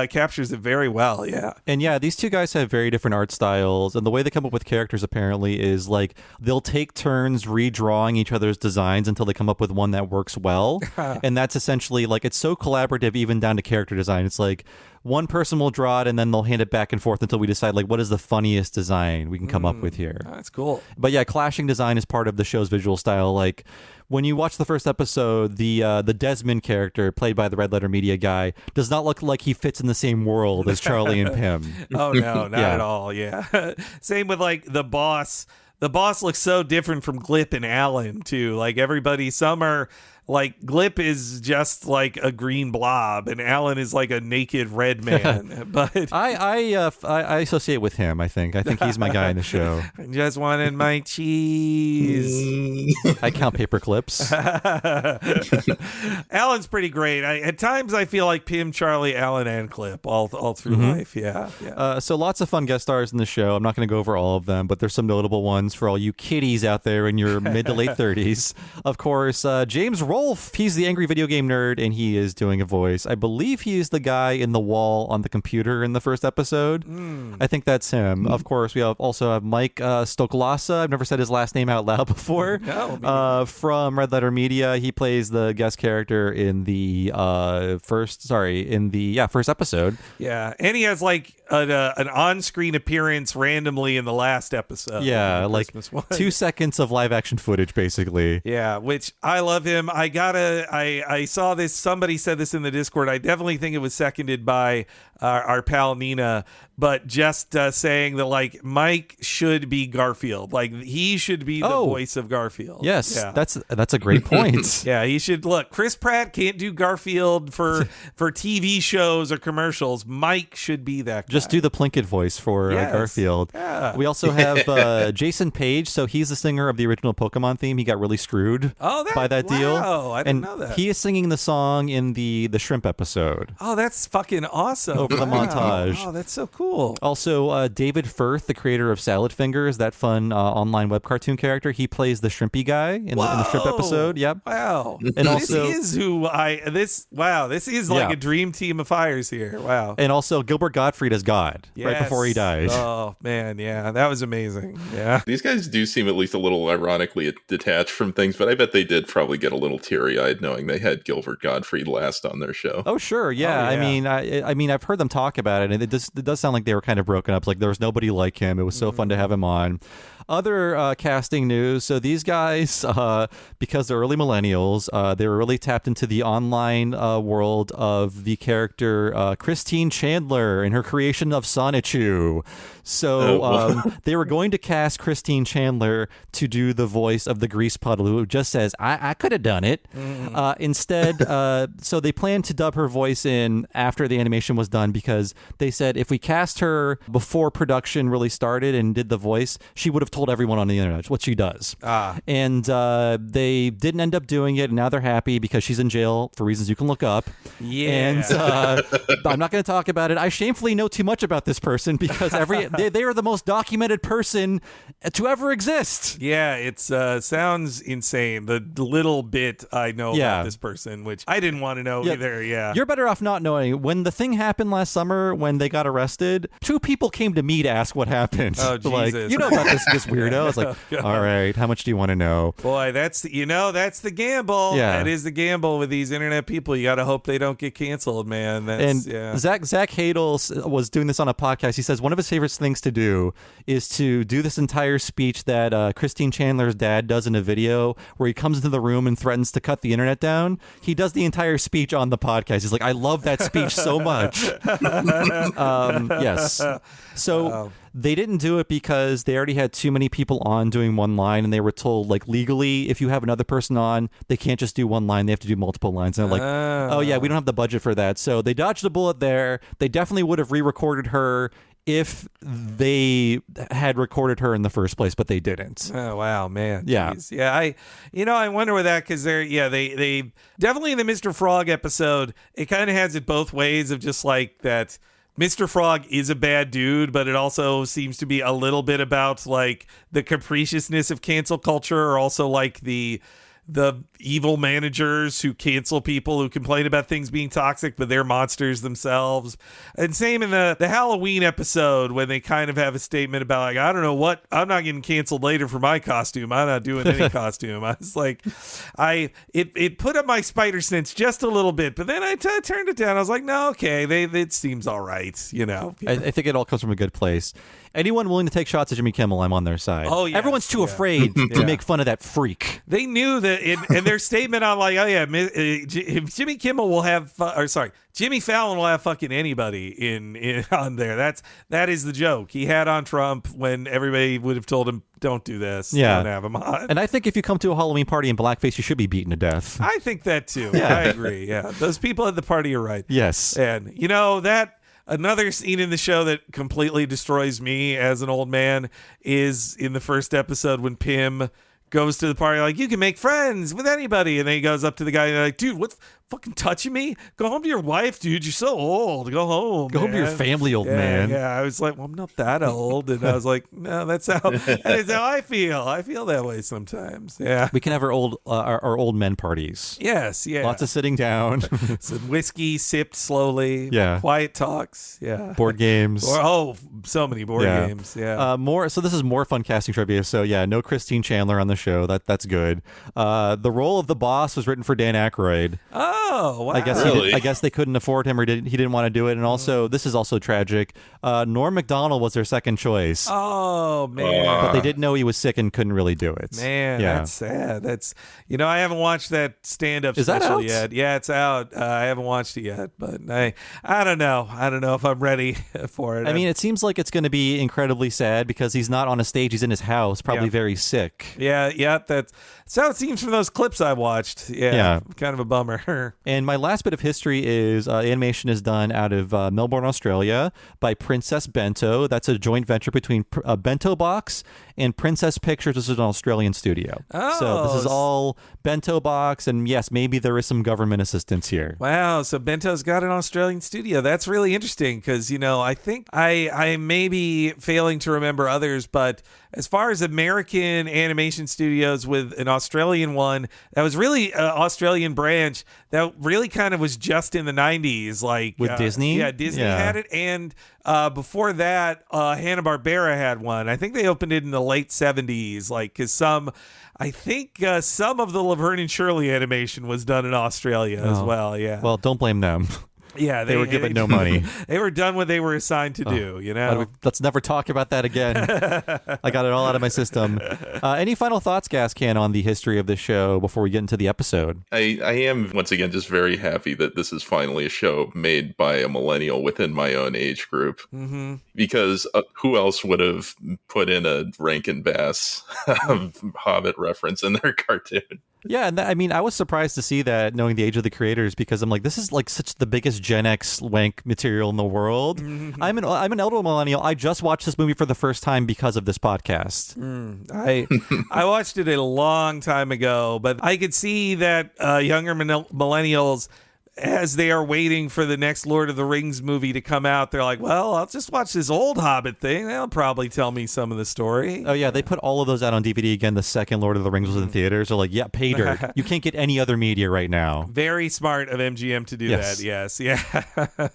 captures it very well. Yeah. And yeah, these two guys have very different art styles, and the way they come up with characters apparently is like they'll take turns redrawing each other's designs until they come up with one that works well. And that's essentially like, it's so collaborative even down to character design. It's like, one person will draw it and then they'll hand it back and forth until we decide like what is the funniest design we can come up with here. That's cool. But yeah, clashing design is part of the show's visual style. Like when you watch the first episode, the Desmond character played by the Red Letter Media guy does not look like he fits in the same world as Charlie and Pim. Oh no, not at all. Yeah. Same with like the boss. The boss looks so different from Glip and Alan too. Like everybody, some are like Glip is just like a green blob, and Alan is like a naked red man. But I associate with him. I think he's my guy in the show. I just wanted my cheese. I count paper clips. Alan's pretty great. At times I feel like Pim, Charlie, Alan, and Clip all through life. Yeah. So lots of fun guest stars in the show. I'm not going to go over all of them, but there's some notable ones for all you kiddies out there in your mid to late 30s. Of course, James Rolfe. He's the angry video game nerd, and he is doing a voice. I believe he is the guy in the wall on the computer in the first episode. I think that's him. Of course, we also have Mike Stoklasa. I've never said his last name out loud before. From Red Letter Media. He plays the guest character in the first episode. Yeah, and he has like an on-screen appearance randomly in the last episode. Yeah, like 2 seconds of live action footage, basically. Yeah, which I love him. I saw this. Somebody said this in the Discord. I definitely think it was seconded by our pal Nina. But just saying that like Mike should be Garfield. Like he should be the voice of Garfield. Yes, that's a great point. Yeah, he should. Look, Chris Pratt can't do Garfield for TV shows or commercials. Mike should be that guy. Just do the Plinkett voice for Garfield. Yeah. We also have Jason Page. So he's the singer of the original Pokemon theme. He got really screwed by that deal. Wow, I didn't know that. He is singing the song in the Shrimp episode. Oh, that's fucking awesome. Over the montage. Oh, that's so cool. Also, David Firth, the creator of Salad Fingers, that fun online web cartoon character, he plays the Shrimpy guy in the Shrimp episode. Yep. Wow. And also, this is like a dream team of hires here. Wow. And also Gilbert Gottfried as God right before he died. Oh man, yeah, that was amazing. Yeah. These guys do seem at least a little ironically detached from things, but I bet they did probably get a little teary-eyed knowing they had Gilbert Gottfried last on their show. Oh sure, yeah. Oh, yeah. I mean, I've heard them talk about it, and it does sound like they were kind of broken up. Like there was nobody like him. It was so fun to have him on. Other casting news. So these guys, because they're early millennials, they were really tapped into the online world of the character Christine Chandler and her creation of Sonichu. So they were going to cast Christine Chandler to do the voice of the grease puddle, who just says, I could have done it. Instead, so they planned to dub her voice in after the animation was done, because they said if we cast her before production really started and did the voice, she would have told everyone on the internet what she does. And they didn't end up doing it, and now they're happy because she's in jail for reasons you can look up. Yeah. And I'm not going to talk about it. I shamefully know too much about this person because they are the most documented person to ever exist. Yeah, it sounds insane. The little bit I know about this person, which I didn't want to know either. Yeah, you're better off not knowing. When the thing happened last summer, when they got arrested, 2 people came to me to ask what happened. Oh, Jesus. Like, you know about this weirdo. I was like, all right, how much do you want to know? Boy, that's the gamble. Yeah. That is the gamble with these internet people. You got to hope they don't get canceled, man. Zach Hadel was doing this on a podcast. He says one of his favorite things to do is to do this entire speech that Christine Chandler's dad does in a video where he comes into the room and threatens to cut the internet down. He does the entire speech on the podcast. He's like, I love that speech so much. Yes. So they didn't do it because they already had too many people on doing one line, and they were told, like, legally, if you have another person on, they can't just do one line. They have to do multiple lines. And they're like, oh yeah, we don't have the budget for that. So they dodged a bullet there. They definitely would have re-recorded her if they had recorded her in the first place, but they didn't. Oh wow, man. Yeah. Jeez. Yeah, I wonder with that, because they definitely in the Mr. Frog episode, it kind of has it both ways of just like that Mr. Frog is a bad dude, but it also seems to be a little bit about like the capriciousness of cancel culture, or also like the the evil managers who cancel people who complain about things being toxic, but they're monsters themselves. And same in the Halloween episode when they kind of have a statement about like, I don't know what, I'm not getting canceled later for my costume. I'm not doing any costume. I was like, it put up my spider sense just a little bit, but then I turned it down. I was like, no, okay, it seems all right, you know. I think it all comes from a good place. Anyone willing to take shots at Jimmy Kimmel, I'm on their side. Oh, yeah. Everyone's too afraid to make fun of that freak. They knew that, and their statement on like, oh yeah, Jimmy Kimmel will have, Jimmy Fallon will have fucking anybody in on there. That is the joke. He had on Trump when everybody would have told him, don't do this. Yeah. Don't have him on. And I think if you come to a Halloween party in blackface, you should be beaten to death. I think that too. I agree. Yeah, those people at the party are right. Yes. And you know another scene in the show that completely destroys me as an old man is in the first episode when Pim goes to the party like, you can make friends with anybody, and then he goes up to the guy and like, dude, what's fucking touching me? Go home to your wife, dude. You're so old. Go home. Go home to your family, old man. Yeah, I was like, well, I'm not that old, and I was like, no, that's how I feel. I feel that way sometimes. Yeah, we can have our old men parties. Yes, yeah. Lots of sitting down, some whiskey sipped slowly. Yeah, quiet talks. Yeah, board games. So many board games. Yeah, more. So this is more fun casting trivia. So yeah, no Christine Chandler on the show. That's good. The role of the boss was written for Dan Aykroyd. Oh, wow. I guess really? I guess they couldn't afford him, or he didn't want to do it. And also, this is also tragic. Norm Macdonald was their second choice. Oh man! But they didn't know he was sick and couldn't really do it. Man, that's sad. That's I haven't watched that stand-up Is that special out? yet. Yeah, it's out. I haven't watched it yet, but I don't know. I don't know if I'm ready for it. I mean, it seems like it's going to be incredibly sad because he's not on a stage. He's in his house, probably very sick. Yeah, that's how it seems from those clips I watched. Yeah, kind of a bummer. And my last bit of history is animation is done out of Melbourne, Australia by Princess Bento. That's a joint venture between Bento Box and Princess Pictures. This is an Australian studio. Oh. So this is all Bento Box, and yes, maybe there is some government assistance here. Wow, so Bento's got an Australian studio. That's really interesting because, I think I may be failing to remember others, but as far as American animation studios with an Australian one, that was really an Australian branch that really kind of was just in the 90s. Like with Disney? Yeah, Disney had it. And before that, Hanna-Barbera had one. I think they opened it in the late 70s, because I think some of the Laverne and Shirley animation was done in Australia as well. Yeah. Well, don't blame them. Yeah, they were given no money. They were done what they were assigned to do, Let's never talk about that again. I got it all out of my system. Any final thoughts, Gascan, on the history of this show before we get into the episode? I am, once again, just very happy that this is finally a show made by a millennial within my own age group. Mm-hmm. Because who else would have put in a Rankin Bass Hobbit reference in their cartoon? Yeah, and I was surprised to see that, knowing the age of the creators, because I'm like, this is like such the biggest Gen X wank material in the world. Mm-hmm. I'm an elder millennial. I just watched this movie for the first time because of this podcast. I watched it a long time ago, but I could see that younger millennials, as they are waiting for the next Lord of the Rings movie to come out, they're like, well, I'll just watch this old Hobbit thing. They'll probably tell me some of the story. Oh, yeah. They put all of those out on DVD again. The second Lord of the Rings was in theaters. They're like, yeah, pay dirt. You can't get any other media right now. Very smart of MGM to do that. Yes. Yeah.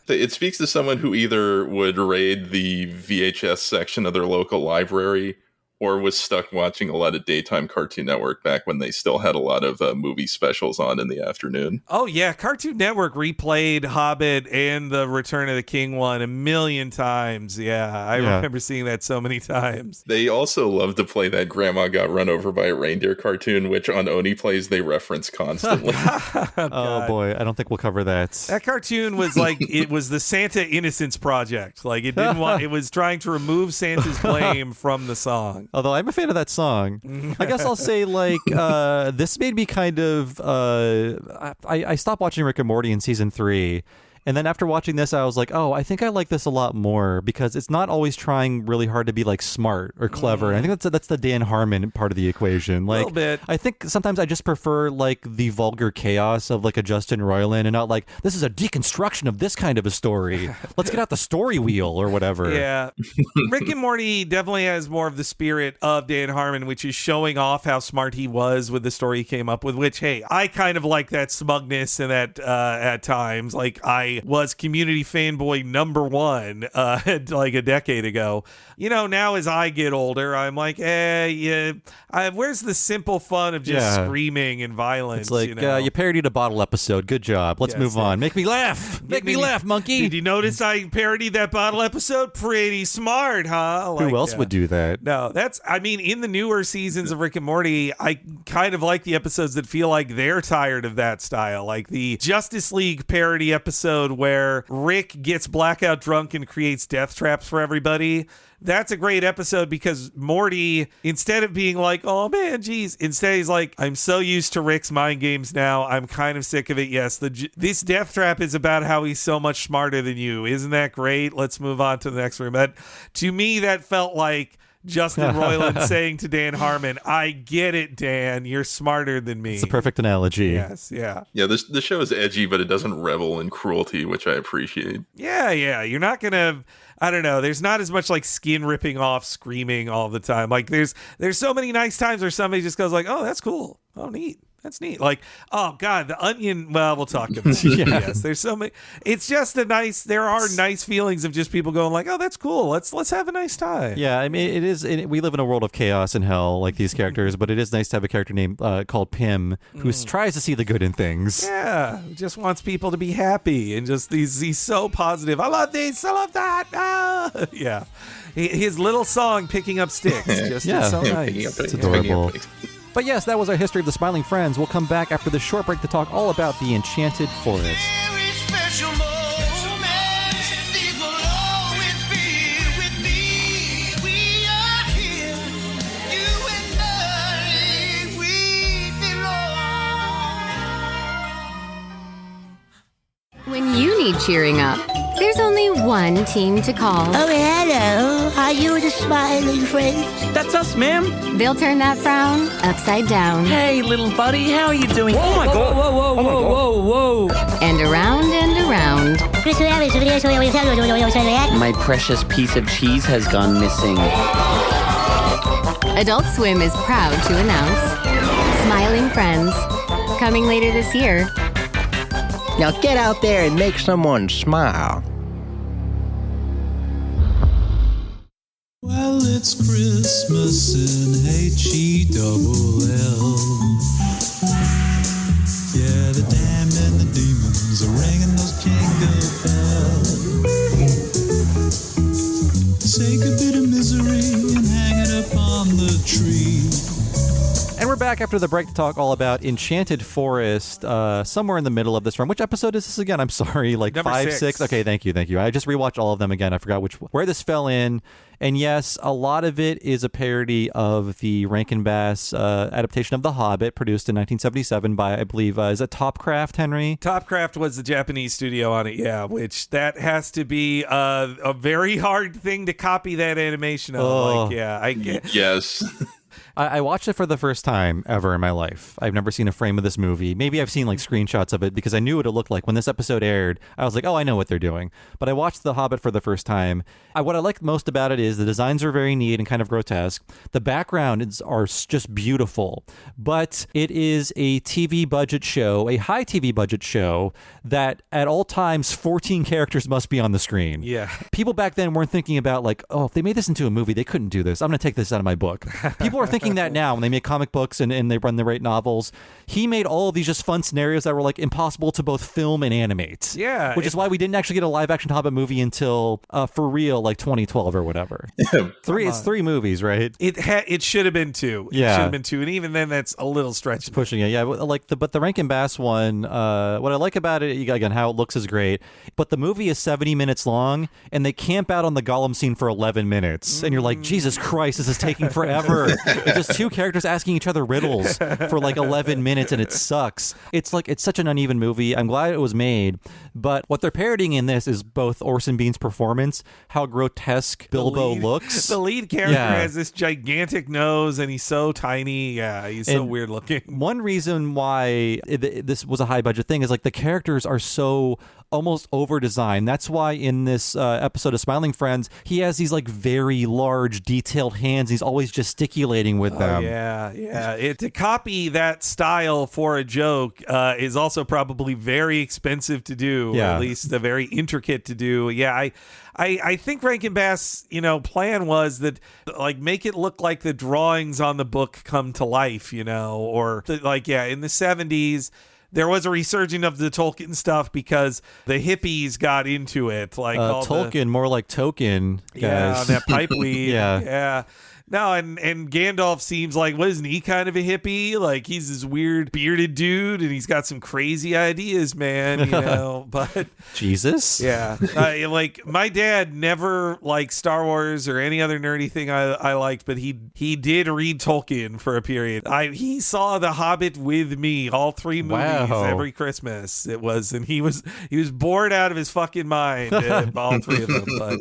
It speaks to someone who either would raid the VHS section of their local library or was stuck watching a lot of daytime Cartoon Network back when they still had a lot of movie specials on in the afternoon. Oh, yeah. Cartoon Network replayed Hobbit and the Return of the King one a million times. Yeah, I remember seeing that so many times. They also love to play that Grandma Got Run Over by a Reindeer cartoon, which on Oni Plays they reference constantly. Oh, boy. I don't think we'll cover that. That cartoon was like, it was the Santa Innocence Project. Like, it was trying to remove Santa's blame from the song. Although I'm a fan of that song. I guess I'll say, this made me kind of... I stopped watching Rick and Morty in season 3, And then after watching this, I was like, oh, I think I like this a lot more because it's not always trying really hard to be like smart or clever. I think that's the Dan Harmon part of the equation. Like, a little bit. I think sometimes I just prefer like the vulgar chaos of like a Justin Roiland and not like, this is a deconstruction of this kind of a story. Let's get out the story wheel or whatever. Yeah. Rick and Morty definitely has more of the spirit of Dan Harmon, which is showing off how smart he was with the story he came up with, which, hey, I kind of like that smugness and that at times. Like, I was Community fanboy number one like a decade ago. You know, now as I get older, I'm like, where's the simple fun of just screaming and violence? It's like, you parodied a bottle episode. Good job. Let's move on. Make me laugh. Make me laugh, monkey. Did you notice I parodied that bottle episode? Pretty smart, huh? Who else would do that? No, in the newer seasons of Rick and Morty, I kind of like the episodes that feel like they're tired of that style. Like the Justice League parody episode where Rick gets blackout drunk and creates death traps for everybody. That's a great episode because Morty, instead of being like, oh man, geez, instead he's like, I'm so used to Rick's mind games now. I'm kind of sick of it. Yes, this death trap is about how he's so much smarter than you. Isn't that great? Let's move on to the next room. But to me, that felt like Justin Roiland saying to Dan Harmon, I get it, Dan. You're smarter than me. It's a perfect analogy. Yes, yeah. Yeah, the show is edgy, but it doesn't revel in cruelty, which I appreciate. Yeah. You're not going to... I don't know. There's not as much like skin ripping off screaming all the time. Like there's so many nice times where somebody just goes like, oh, that's cool. Oh, neat. That's neat. Like, oh God, the Onion. Well, we'll talk about it. Yes, there's so many. It's just there are nice feelings of just people going like, oh, that's cool. Let's have a nice time. Yeah, I mean, it is. We live in a world of chaos and hell, like these characters. But it is nice to have a character named called Pim, who tries to see the good in things. Yeah, just wants people to be happy and just he's so positive. I love this. I love that. Ah! Yeah, his little song "Picking Up Sticks" just is so nice. It's adorable. But yes, that was our history of the Smiling Friends. We'll come back after this short break to talk all about the Enchanted Forest. Very special moments, these will always be with me. We are here, you and I, we belong. When you need cheering up, there's only one team to call. Oh, hello. Are you the Smiling Friends? That's us, ma'am. They'll turn that frown upside down. Hey, little buddy, how are you doing? Oh my God! Whoa! And around and around. My precious piece of cheese has gone missing. Adult Swim is proud to announce Smiling Friends, coming later this year. Now get out there and make someone smile. Well, it's Christmas in H-E-double-L. Yeah, the damned and the demons are ringing those jingle bells. Take a bit of misery and hang it up on the tree. And we're back after the break to talk all about Enchanted Forest, somewhere in the middle of this run. Which episode is this again? I'm sorry, like Number 5, 6. 6? Okay, thank you. I just rewatched all of them again. I forgot where this fell in. And yes, a lot of it is a parody of the Rankin Bass adaptation of The Hobbit, produced in 1977 by, I believe, is it Topcraft, Henry? Topcraft was the Japanese studio on it, yeah, which that has to be a very hard thing to copy that animation of. Oh. Like, yeah, I get. Yes. I watched it for the first time ever in my life. I've never seen a frame of this movie. Maybe I've seen like screenshots of it because I knew what it looked like. When this episode aired, I was like, oh, I know what they're doing. But I watched The Hobbit for the first time. What I like most about it is the designs are very neat and kind of grotesque. The backgrounds are just beautiful. But it is a TV budget show, a high TV budget show that at all times 14 characters must be on the screen. Yeah. People back then weren't thinking about like, oh, if they made this into a movie, they couldn't do this. I'm going to take this out of my book. People are thinking that now when they make comic books and they run the right novels. He made all of these just fun scenarios that were like impossible to both film and animate. Yeah. Which is why we didn't actually get a live action Hobbit movie until for real like 2012 or whatever. It's 3 movies, right? It should have been 2. Yeah. It should have been 2, and even then that's a little stretched. It's pushing it. Yeah, but the Rankin Bass one, what I like about it, again, how it looks is great, but the movie is 70 minutes long and they camp out on the Gollum scene for 11 minutes. And you're like, Jesus Christ, this is taking forever. It's just 2 characters asking each other riddles for like 11 minutes and it sucks. It's such an uneven movie. I'm glad it was made. But what they're parodying in this is both Orson Bean's performance, how grotesque Bilbo looks. The lead character has this gigantic nose, and he's so tiny. Yeah, he's so weird looking. One reason why this was a high budget thing is like the characters are so almost over designed. That's why in this episode of Smiling Friends, he has these like very large detailed hands. He's always gesticulating with them. Yeah. To copy that style for a joke is also probably very expensive to do, or at least very intricate to do. Yeah, I think Rankin Bass, plan was that like make it look like the drawings on the book come to life, or like in the 70s. There was a resurgence of the Tolkien stuff because the hippies got into it. Like Tolkien, more like token. Guys. Yeah, that pipe weed. Yeah. No, and Gandalf seems like, wasn't he kind of a hippie? Like, he's this weird bearded dude, and he's got some crazy ideas, man, but... Jesus? Yeah. Like, my dad never liked Star Wars or any other nerdy thing I liked, but he did read Tolkien for a period. He saw The Hobbit with me, all 3 movies, every Christmas. It was, and he was bored out of his fucking mind, all 3 of them, but...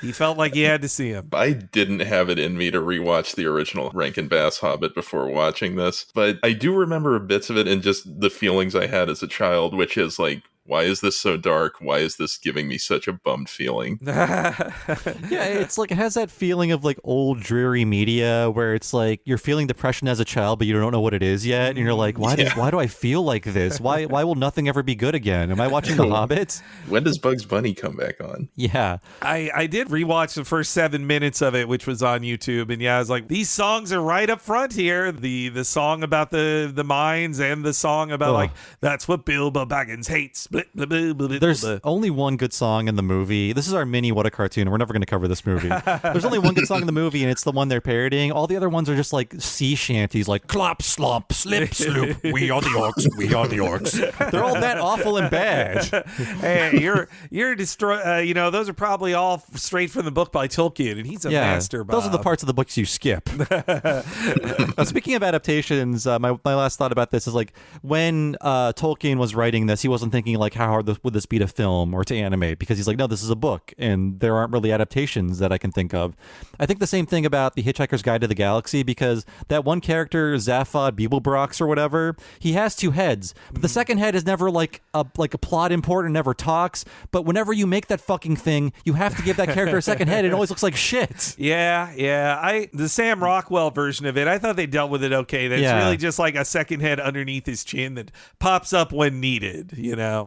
He felt like he had to see him. I didn't have it in me to rewatch the original Rankin Bass Hobbit before watching this, but I do remember bits of it and just the feelings I had as a child, which is like, why is this so dark? Why is this giving me such a bummed feeling? It's like it has that feeling of like old dreary media where it's like you're feeling depression as a child, but you don't know what it is yet, and you're like, why do I feel like this? Why will nothing ever be good again? Am I watching The Hobbit? When does Bugs Bunny come back on? Yeah, I did rewatch the first 7 minutes of it, which was on YouTube, and I was like, these songs are right up front here. The song about the mines and the song about like that's what Bilbo Baggins hates. There's only one good song in the movie. This is our mini What a Cartoon. We're never going to cover this movie. There's only one good song in the movie, and it's the one they're parodying. All the other ones are just like sea shanties, like clop, slop, slip, sloop. We are the orcs. We are the orcs. They're all that awful and bad. Hey, you're destroy. Those are probably all straight from the book by Tolkien, and he's a master. Bob. Those are the parts of the books you skip. Speaking of adaptations, my last thought about this is like when Tolkien was writing this, he wasn't thinking like how hard would this be to film or to animate, because he's like, no, this is a book and there aren't really adaptations that I can think of. I think the same thing about The Hitchhiker's Guide to the Galaxy, because that one character, Zaphod Beeblebrox or whatever, he has 2 heads, but the second head is never like a plot important, never talks, but whenever you make that fucking thing, you have to give that character a second head. It always looks like shit. Yeah. The Sam Rockwell version of it, I thought they dealt with it okay. That's really just like a second head underneath his chin that pops up when needed,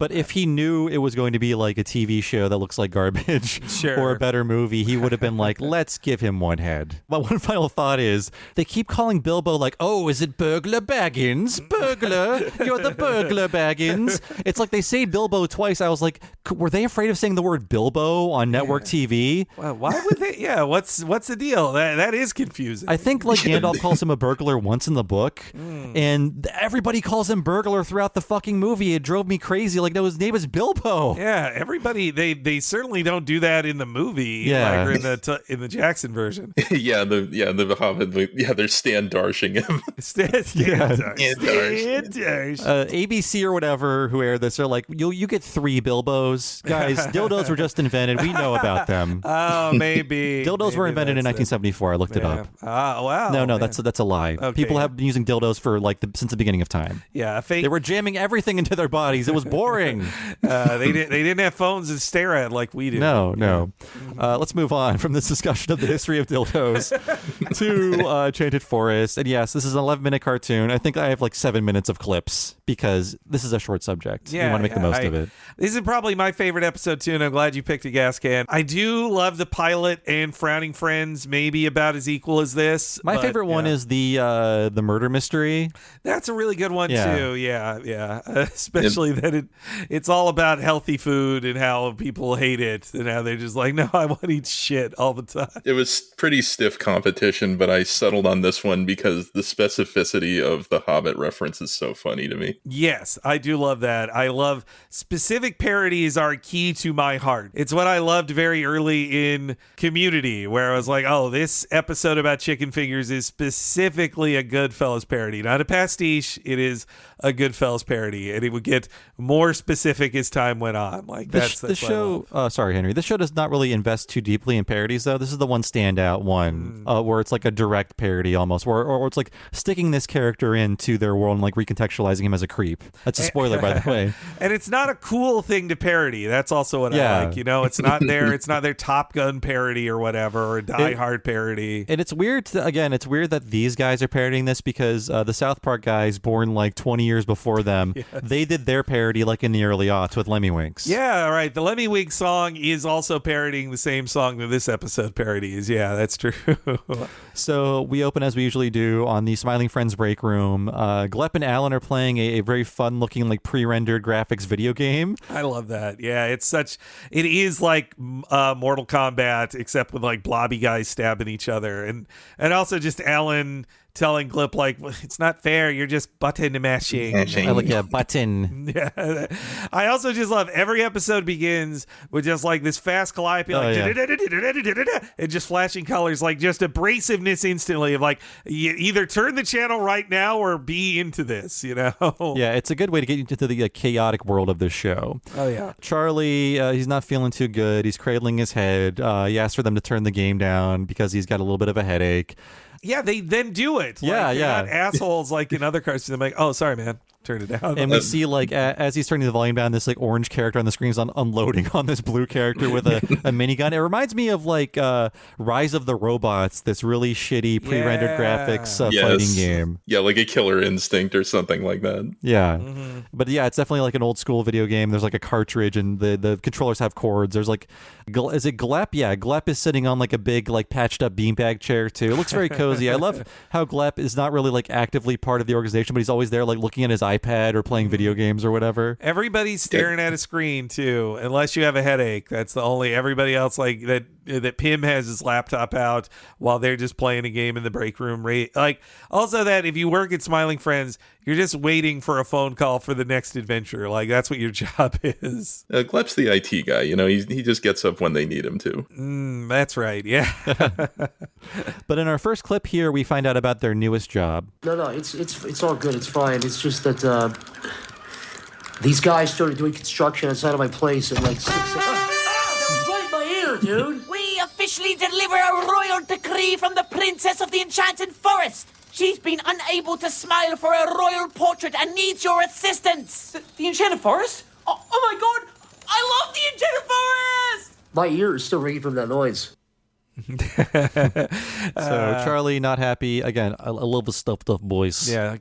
But if he knew it was going to be like a TV show that looks like garbage or a better movie, he would have been like, let's give him 1 head. My one final thought is they keep calling Bilbo like, oh, is it Burglar Baggins? Burglar, you're the Burglar Baggins. It's like they say Bilbo twice. I was like, were they afraid of saying the word Bilbo on network TV? Well, why would they? Yeah, what's the deal? That is confusing. I think like Gandalf calls him a burglar once in the book, and everybody calls him burglar throughout the fucking movie. It drove me crazy. Like, no, his name is Bilbo. Yeah, everybody, they certainly don't do that in the movie, or in the Jackson version. the Hobbit. They're Stan Darshing him. Stan Darsh. ABC or whatever who aired this are like, you get 3 Bilbos, guys. Dildos were just invented. We know about them. Oh, maybe dildos were invented in 1974. I looked it up. Oh, wow. No, that's a lie. Okay. People have been using dildos for since the beginning of time. Yeah, they were jamming everything into their bodies. It was boring. They didn't have phones to stare at like we do. No. Let's move on from this discussion of the history of dildos to Enchanted Forest. And yes, this is an 11-minute cartoon. I think I have like 7 minutes of clips because this is a short subject. We want to make the most of it. This is probably my favorite episode too, and I'm glad you picked a Gascan. I do love the pilot and Frowning Friends, maybe about as equal as this. My favorite one is the murder mystery. That's a really good one too. Yeah. Especially that it's all about healthy food and how people hate it and how they're just like, no, I want to eat shit all the time. It was pretty stiff competition, but I settled on this one because the specificity of the Hobbit reference is so funny to me. Yes, I do love that. I love specific parodies are key to my heart. It's what I loved very early in Community, where I was like, oh, this episode about chicken fingers is specifically a Goodfellas parody, not a pastiche. It is a Goodfellas parody, and it would get more specific as time went on. Like that's the show. Sorry, Henry. This show does not really invest too deeply in parodies, though. This is the one standout one where it's like a direct parody almost, or it's like sticking this character into their world and like recontextualizing him as a creep. That's a spoiler, by the way. And it's not a cool thing to parody. That's also what I like. You know, it's not their Top Gun parody or whatever, or a Die Hard parody. And it's weird. It's weird that these guys are parodying this because the South Park guys, born like 20 years before them, they did their parody like in the early aughts with Lemmy Winks. Yeah, right. The Lemmy Winks song is also parodying the same song that this episode parodies. Yeah, that's true. So we open as we usually do on the Smiling Friends break room. Glep and Alan are playing a very fun-looking, like pre-rendered graphics video game. I love that. Yeah, it is like Mortal Kombat, except with like blobby guys stabbing each other, and also just Alan telling Glip, like, well, it's not fair, you're just button mashing. I like a button. Yeah. I also just love every episode begins with just like this fast calliope, like and just flashing colors, like just abrasiveness instantly of like, you either turn the channel right now or be into this, you know? Yeah, it's a good way to get into the chaotic world of this show. Oh, yeah. Charlie, he's not feeling too good. He's cradling his head. He asks for them to turn the game down because he's got a little bit of a headache. Yeah, they then do it. Yeah, like, they're not assholes like in other cartoons. They're like, oh, sorry, man. Turn it down. And we see, like, as he's turning the volume down, this, like, orange character on the screen is unloading on this blue character with a minigun. It reminds me of, like, Rise of the Robots, this really shitty pre-rendered graphics fighting game. Yeah, like a Killer Instinct or something like that. Yeah. Mm-hmm. But, yeah, it's definitely, like, an old-school video game. There's, like, a cartridge, and the controllers have cords. There's, like, is it Glep? Yeah, Glep is sitting on, like, a big, like, patched-up beanbag chair, too. It looks very cozy. I love how Glep is not really, like, actively part of the organization, but he's always there, like, looking at his iPad or playing video games or whatever. Everybody's staring at a screen too, unless you have a headache. That's the only. Everybody else, like that Pim has his laptop out while they're just playing a game in the break room. Like also that if you work at Smiling Friends, you're just waiting for a phone call for the next adventure. Like that's what your job is. Glep's the IT guy. You know, he just gets up when they need him to. That's right. Yeah. But in our first clip here, we find out about their newest job. No, it's all good. It's fine. It's just that these guys started doing construction outside of my place at like 6. Right in my ear, dude. We officially deliver a royal decree from the Princess of the Enchanted Forest. She's been unable to smile for a royal portrait and needs your assistance. The Enchanted Forest? Oh my god! I love the Enchanted Forest! My ear is still ringing from that noise. So Charlie not happy again. I love the stuffed up voice. Yeah,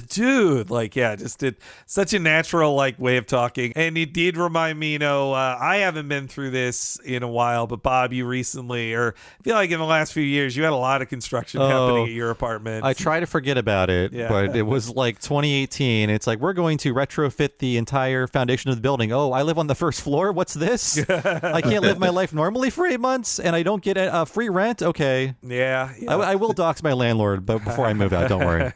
dude, like just did such a natural like way of talking, and it did remind me. You know, I haven't been through this in a while, but Bob, you recently, or I feel like in the last few years, you had a lot of construction happening at your apartment. I try to forget about it, but it was like 2018. It's like we're going to retrofit the entire foundation of the building. Oh, I live on the first floor. What's this? I can't live my life normally for 8 months, and I don't get free rent? Okay. Yeah. I will dox my landlord, but before I move out, don't worry.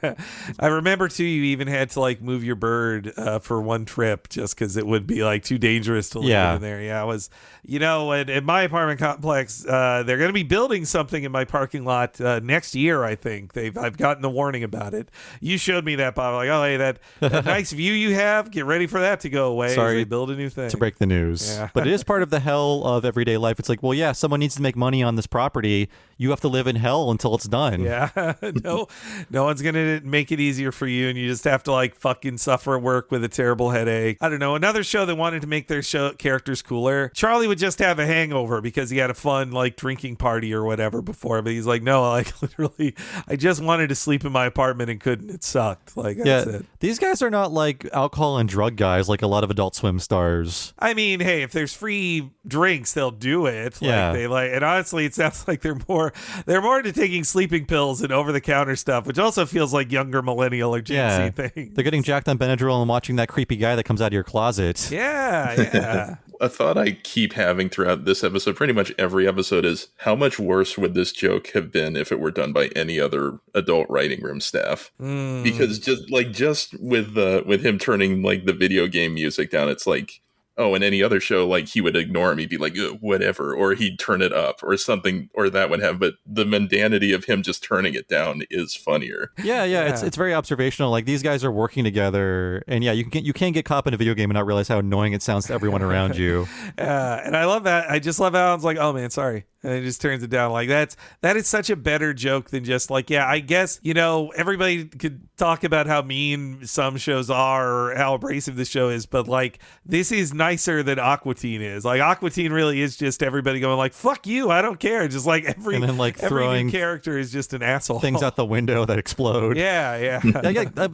I remember, too, you even had to, like, move your bird for one trip just because it would be, like, too dangerous to live in there. Yeah, it was, you know, at my apartment complex, they're going to be building something in my parking lot next year, I think. I've gotten a warning about it. You showed me that, Bob. Like, oh, hey, that nice view you have, get ready for that to go away. Sorry, as they build a new thing. To break the news. Yeah. But it is part of the hell of everyday life. It's like, well, yeah, someone needs to make money on this property. You have to live in hell until it's done. Yeah. No one's going to make it easier for you, and you just have to like fucking suffer at work with a terrible headache. I don't know. Another show that wanted to make their show characters cooler. Charlie would just have a hangover because he had a fun like drinking party or whatever before, but he's like, no, like literally, I just wanted to sleep in my apartment and couldn't. It sucked. Like that's it. These guys are not like alcohol and drug guys like a lot of Adult Swim stars. I mean, hey, if there's free drinks, they'll do it. Yeah. And honestly, it sounds like they're more into taking sleeping pills and over-the-counter stuff, which also feels like younger millennial or Gen Z things. They're getting jacked on Benadryl and watching that creepy guy that comes out of your closet. Yeah. A thought I keep having throughout this episode, pretty much every episode, is how much worse would this joke have been if it were done by any other adult writing room staff? Because just with him turning like the video game music down, it's like Oh, in any other show, like, he would ignore me, be like, whatever, or he'd turn it up or something, or that would have, but the mundanity of him just turning it down is funnier. Yeah. It's very observational. Like, these guys are working together, and you can't get caught up in a video game and not realize how annoying it sounds to everyone around you. And I love that. I just love how Alan's like, oh man, sorry. And it just turns it down. Like, that is such a better joke than just like, yeah, I guess, everybody could talk about how mean some shows are or how abrasive the show is, but like, this is nicer than Aqua Teen is. Like, Aqua Teen really is just everybody going like, fuck you, I don't care. Just like every new character is just an asshole. Things out the window that explode. Yeah.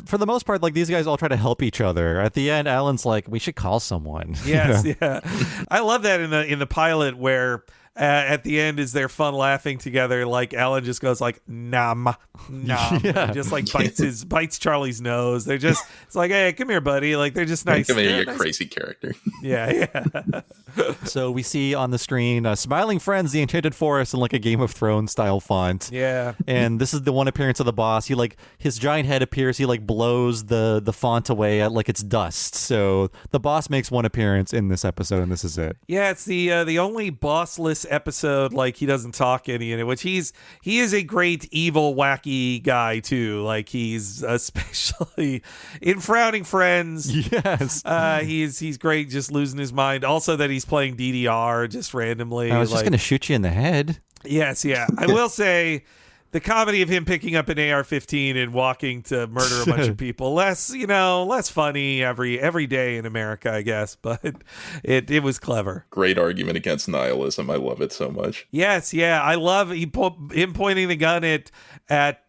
For the most part, like, these guys all try to help each other. At the end, Alan's like, we should call someone. Yes, yeah. I love that in the pilot where at the end is their fun laughing together. Like, Alan just goes like, nom, Yeah. just like bites Charlie's nose. They're just, it's like, hey, come here, buddy. Like, they're just nice. Come here, you nice. crazy character. Yeah. So we see on the screen, Smiling Friends, the Enchanted Forest, in like a Game of Thrones style font. Yeah. And this is the one appearance of the boss. He his giant head appears. He like blows the font away at like it's dust. So the boss makes one appearance in this episode, and this is it. Yeah, it's the only bossless episode. Like, he doesn't talk any in it, which he is a great evil wacky guy too. Like, he's especially in Frowning Friends. Yes. He's great, just losing his mind. Also that he's playing DDR just randomly. I was just gonna shoot you in the head. Yes, yeah. I will say the comedy of him picking up an AR-15 and walking to murder a bunch of people, less funny every day in America, I guess, but it was clever. Great argument against nihilism. I love it so much. Yes, yeah. I love him pointing the gun at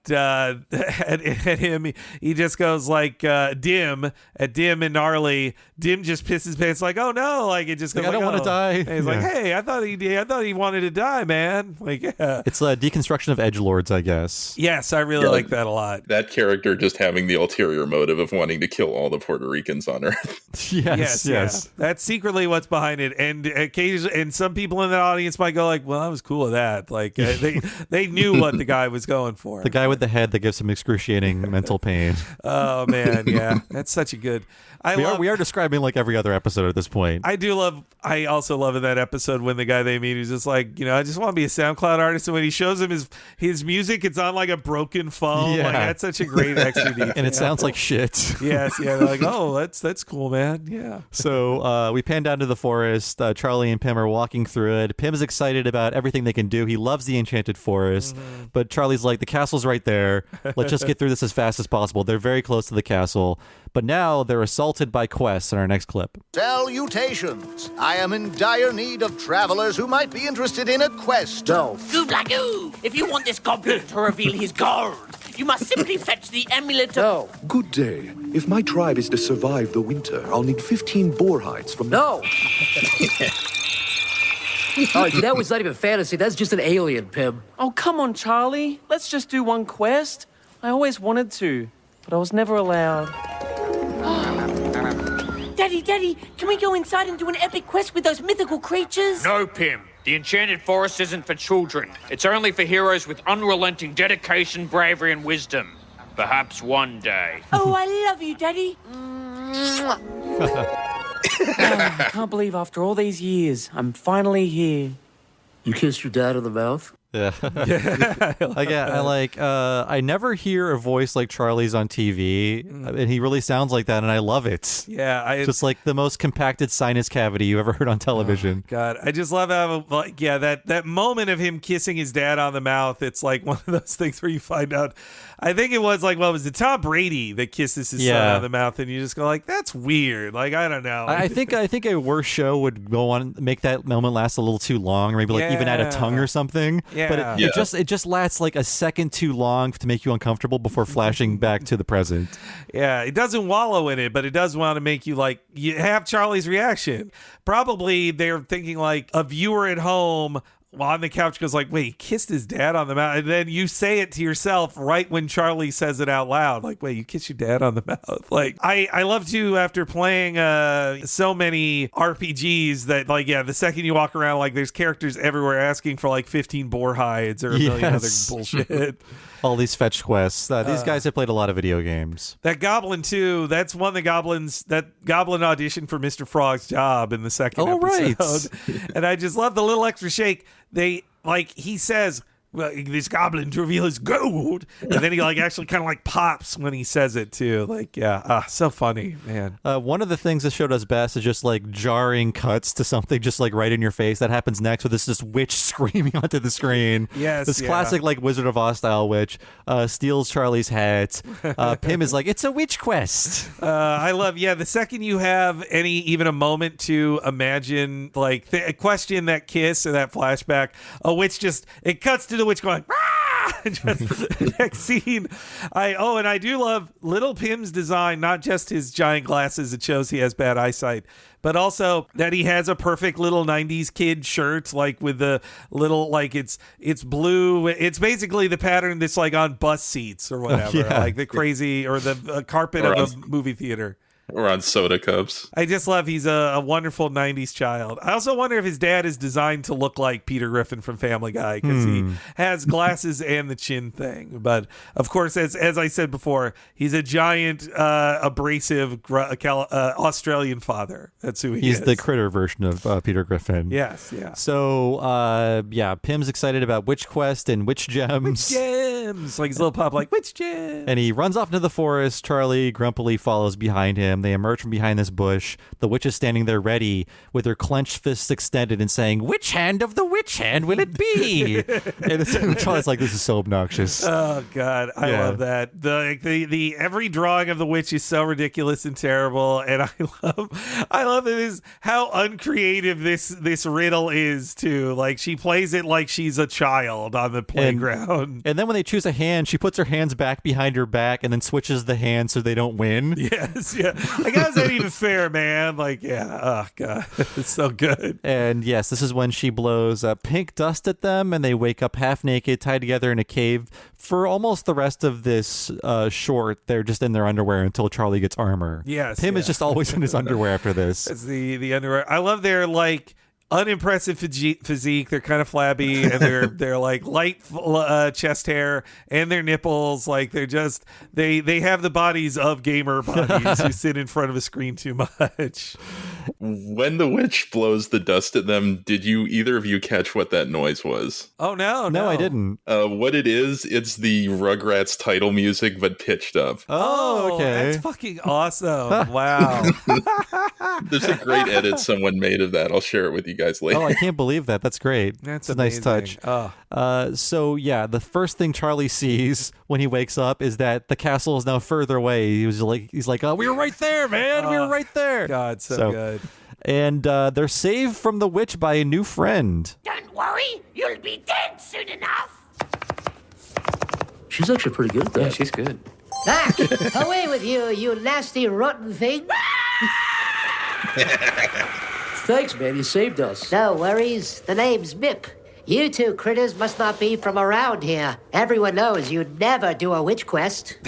him. He just goes like Dim and Gnarly. Dim just pisses pants like, oh no, like it just goes like, I don't want to die. And he's like, hey, I thought he wanted to die, man. Like, yeah. It's a deconstruction of edgelords, I guess. Yes, I really like that a lot. That character just having the ulterior motive of wanting to kill all the Puerto Ricans on Earth. Yes. Yeah. That's secretly what's behind it. And occasionally, and some people in the audience might go like, well, I was cool with that. Like, they knew what the guy was going for. The guy with the head that gives him excruciating mental pain. Oh man, yeah, that's such a good. We are describing like every other episode at this point. I also love in that episode when the guy they meet is just like, I just want to be a SoundCloud artist, and when he shows him his music, it's on like a broken phone. Yeah. Like, that's such a great extra detail. And it sounds like shit. Yes, yeah. They're like, oh, that's cool, man. Yeah. So we pan down to the forest. Charlie and Pim are walking through it. Pim's excited about everything they can do. He loves the Enchanted Forest, but Charlie's like, the castle's right there. Let's just get through this as fast as possible. They're very close to the castle, but now they're assaulted by quests in our next clip. Salutations. I am in dire need of travelers who might be interested in a quest. No. Goobla-goo! If you want this goblin to reveal his gold, you must simply fetch the amulet of... No. Good day. If my tribe is to survive the winter, I'll need 15 boar hides from... No! Oh, that was not even fantasy. That's just an alien, Pim. Oh, come on, Charlie. Let's just do one quest. I always wanted to, but I was never allowed. Daddy, can we go inside and do an epic quest with those mythical creatures? No, Pim. The Enchanted Forest isn't for children. It's only for heroes with unrelenting dedication, bravery, and wisdom. Perhaps one day. Oh, I love you, Daddy. I can't believe after all these years, I'm finally here. You kissed your dad in the mouth? Yeah. I never hear a voice like Charlie's on TV, and he really sounds like that, and I love it. Yeah, just like the most compacted sinus cavity you ever heard on television. Oh, God, I just love how, like, yeah, that moment of him kissing his dad on the mouth. It's like one of those things where you find out. I think it was like, what was it, Tom Brady that kisses his son on the mouth, and you just go like, that's weird. Like, I don't know. I think a worse show would go on make that moment last a little too long, or maybe like even add a tongue or something. Yeah. But it just lasts like a second too long to make you uncomfortable before flashing back to the present. Yeah, it doesn't wallow in it, but it does want to make you like, you have Charlie's reaction. Probably they're thinking like a viewer at home on the couch goes like, wait, he kissed his dad on the mouth. And then you say it to yourself right when Charlie says it out loud. Like, wait, you kissed your dad on the mouth. Like, I love to, after playing so many RPGs that, like, yeah, the second you walk around, like, there's characters everywhere asking for like 15 boar hides or a million other bullshit. All these fetch quests. These guys have played a lot of video games. That goblin too. That's one of the goblins. That goblin auditioned for Mr. Frog's job in the second episode. Right. And I just love the little extra shake. He says, well, this goblin to reveal his gold, and then he like actually kind of like pops when he says it too. Like, yeah, so funny, man. One of the things this show does best is just like jarring cuts to something just like right in your face. That happens next with this witch screaming onto the screen. Yes, this classic like Wizard of Oz style witch steals Charlie's hat. Pim is like, it's a witch quest. I love, the second you have even a moment to imagine like a question, that kiss or that flashback, a witch it cuts to the witch going, "Rah!" Just next scene. I do love little Pim's design, not just his giant glasses. It shows he has bad eyesight, but also that he has a perfect little 90s kid shirt, like with the little, like it's blue. It's basically the pattern that's like on bus seats or whatever, like the crazy, or the carpet of a movie theater. Or on soda cups. I just love he's a wonderful 90s child. I also wonder if his dad is designed to look like Peter Griffin from Family Guy, because he has glasses and the chin thing. But, of course, as I said before, he's a giant, abrasive Australian father. That's who he is. He's the critter version of Peter Griffin. Yes, yeah. So, Pim's excited about Witch Quest and Witch Gems. Witch Gems! Like his little pop, like, Witch Gems! And he runs off into the forest. Charlie grumpily follows behind him. They emerge from behind this bush. The witch is standing there ready with her clenched fists extended and saying, "Which hand of the witch hand will it be?" And Charlie's like, this is so obnoxious. Oh, God. I love that. The every drawing of the witch is so ridiculous and terrible. And I love it how uncreative this riddle is, too. Like, she plays it like she's a child on the playground. And then when they choose a hand, she puts her hands back behind her back and then switches the hands so they don't win. Yes, yeah. Like, how's that even fair, man? Like, oh, God. It's so good. And yes, this is when she blows pink dust at them, and they wake up half naked, tied together in a cave. For almost the rest of this short, they're just in their underwear until Charlie gets armor. Yes. Pim is just always in his underwear after this. It's the underwear. I love their, like, unimpressive physique. They're kind of flabby, and they're like light chest hair, and their nipples, like they're just they have the bodies of gamer bodies who sit in front of a screen too much. When the witch blows the dust at them, did either of you catch what that noise was? Oh, no, I didn't. What it is, it's the Rugrats title music, but pitched up. Oh, okay. That's fucking awesome. Wow. There's a great edit someone made of that. I'll share it with you guys later. Oh, I can't believe that. That's great. That's a amazing. Nice touch. Oh. So, the first thing Charlie sees when he wakes up is that the castle is now further away. He's like, we were right there, man. We were right there. God, so good. And they're saved from the witch by a new friend. Don't worry, you'll be dead soon enough. She's actually pretty good at that. Yeah, she's good. Back! Away with you, you nasty, rotten thing! Thanks, man. You saved us. No worries. The name's Mip. You two critters must not be from around here. Everyone knows you'd never do a witch quest.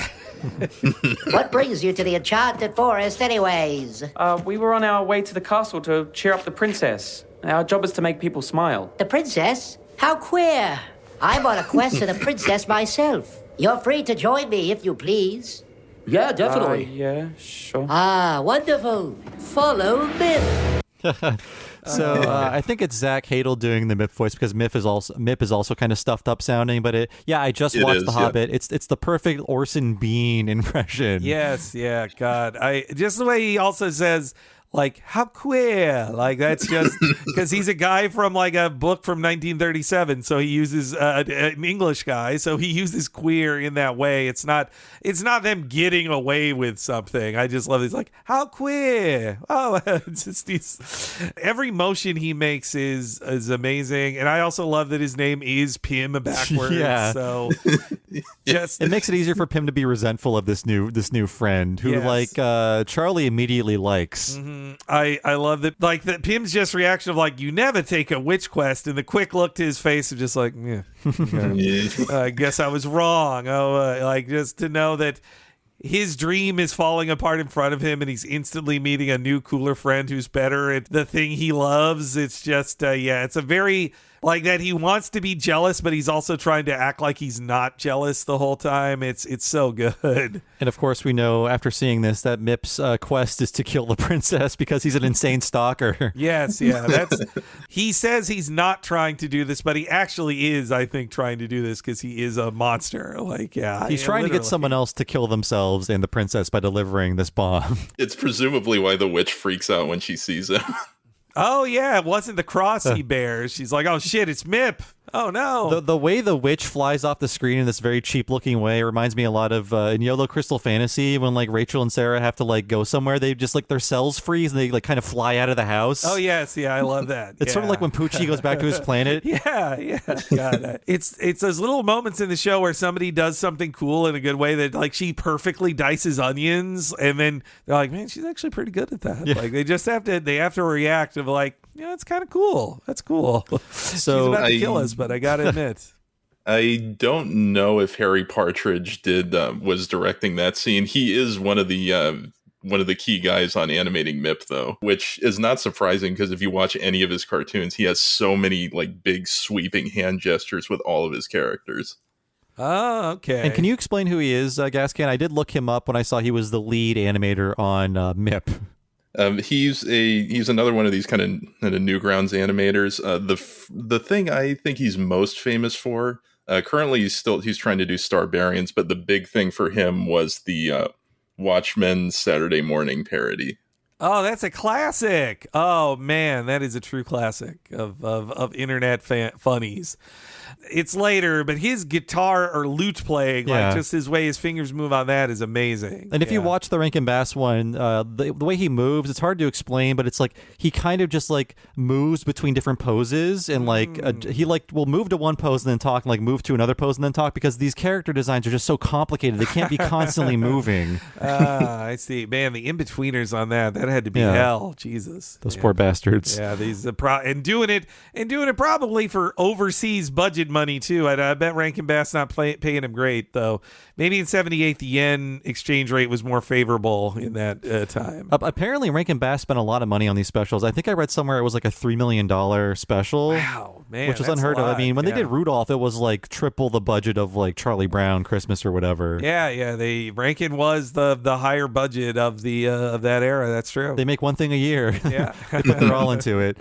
What brings you to the Enchanted Forest, anyways? We were on our way to the castle to cheer up the princess. Our job is to make people smile. The princess? How queer. I'm on a quest to the princess myself. You're free to join me if you please. Yeah, definitely. Yeah, sure. Ah, wonderful. Follow Mip. So I think it's Zach Hadel doing the Mip voice, because Mip is also kind of stuffed up sounding. But I just watched The Hobbit. It's the perfect Orson Bean impression. Yes, yeah, God. Just the way he also says, like, how queer. Like, that's just because he's a guy from like a book from 1937. So he uses an English guy. So he uses queer in that way. It's not them getting away with something. I just love these, like, how queer. Oh, it's just every motion he makes is amazing. And I also love that his name is Pim backwards. Yeah. So just it makes it easier for Pim to be resentful of this new friend who, like, Charlie immediately likes. Mm-hmm. I love that. Like that Pim's just reaction of like, you never take a witch quest, and the quick look to his face of just like, yeah, I guess I was wrong. Like just to know that his dream is falling apart in front of him, and he's instantly meeting a new, cooler friend who's better at the thing he loves. It's just, it's a very, like that he wants to be jealous, but he's also trying to act like he's not jealous the whole time. It's so good. And of course, we know after seeing this that Mip's quest is to kill the princess because he's an insane stalker. Yes, yeah. He says he's not trying to do this, but he actually is, I think, trying to do this because he is a monster. Like, yeah. He's trying to get someone else to kill themselves and the princess by delivering this bomb. It's presumably why the witch freaks out when she sees him. Oh, yeah, it wasn't the cross he bears. She's like, oh, shit, it's Mip. Oh, no. The way the witch flies off the screen in this very cheap-looking way reminds me a lot of in YOLO Crystal Fantasy when, like, Rachel and Sarah have to, like, go somewhere. They just, like, their cells freeze and they, like, kind of fly out of the house. Oh, yes. Yeah, I love that. It's sort of like when Poochie goes back to his planet. Yeah. God, it's those little moments in the show where somebody does something cool in a good way that, like, she perfectly dices onions, and then they're like, man, she's actually pretty good at that. Yeah. Like, they have to react of, like, yeah, it's kind of cool. That's cool. So she's about to kill us, but I gotta admit, I don't know if Harry Partridge was directing that scene. He is one of the key guys on animating Mip, though, which is not surprising because if you watch any of his cartoons, he has so many like big sweeping hand gestures with all of his characters. Oh, okay. And can you explain who he is, Gascan? I did look him up when I saw he was the lead animator on Mip. He's another one of these kind of Newgrounds animators. The thing I think he's most famous for, currently he's trying to do Starbarians, but the big thing for him was the Watchmen Saturday Morning parody. Oh, that's a classic. Oh man, that is a true classic of internet funnies. It's later, but his guitar or lute playing, like just his way his fingers move on that is amazing. And if you watch the Rankin Bass one, the way he moves, it's hard to explain, but it's like he kind of just like moves between different poses, and like he like will move to one pose and then talk, and like move to another pose and then talk, because these character designs are just so complicated. They can't be constantly moving. I see. Man, the in-betweeners on that had to be hell. Jesus. Those poor bastards. Yeah, these and doing it probably for overseas budget money too. I bet Rankin Bass not paying him great, though. Maybe in '78 the yen exchange rate was more favorable in that time. Apparently Rankin Bass spent a lot of money on these specials. I think I read somewhere it was like a $3 million special. Wow, man, which is unheard of. I mean, when they did Rudolph, it was like triple the budget of like Charlie Brown Christmas or whatever. Yeah. Rankin was the higher budget of the of that era. That's true. They make one thing a year. Yeah, they're all into it.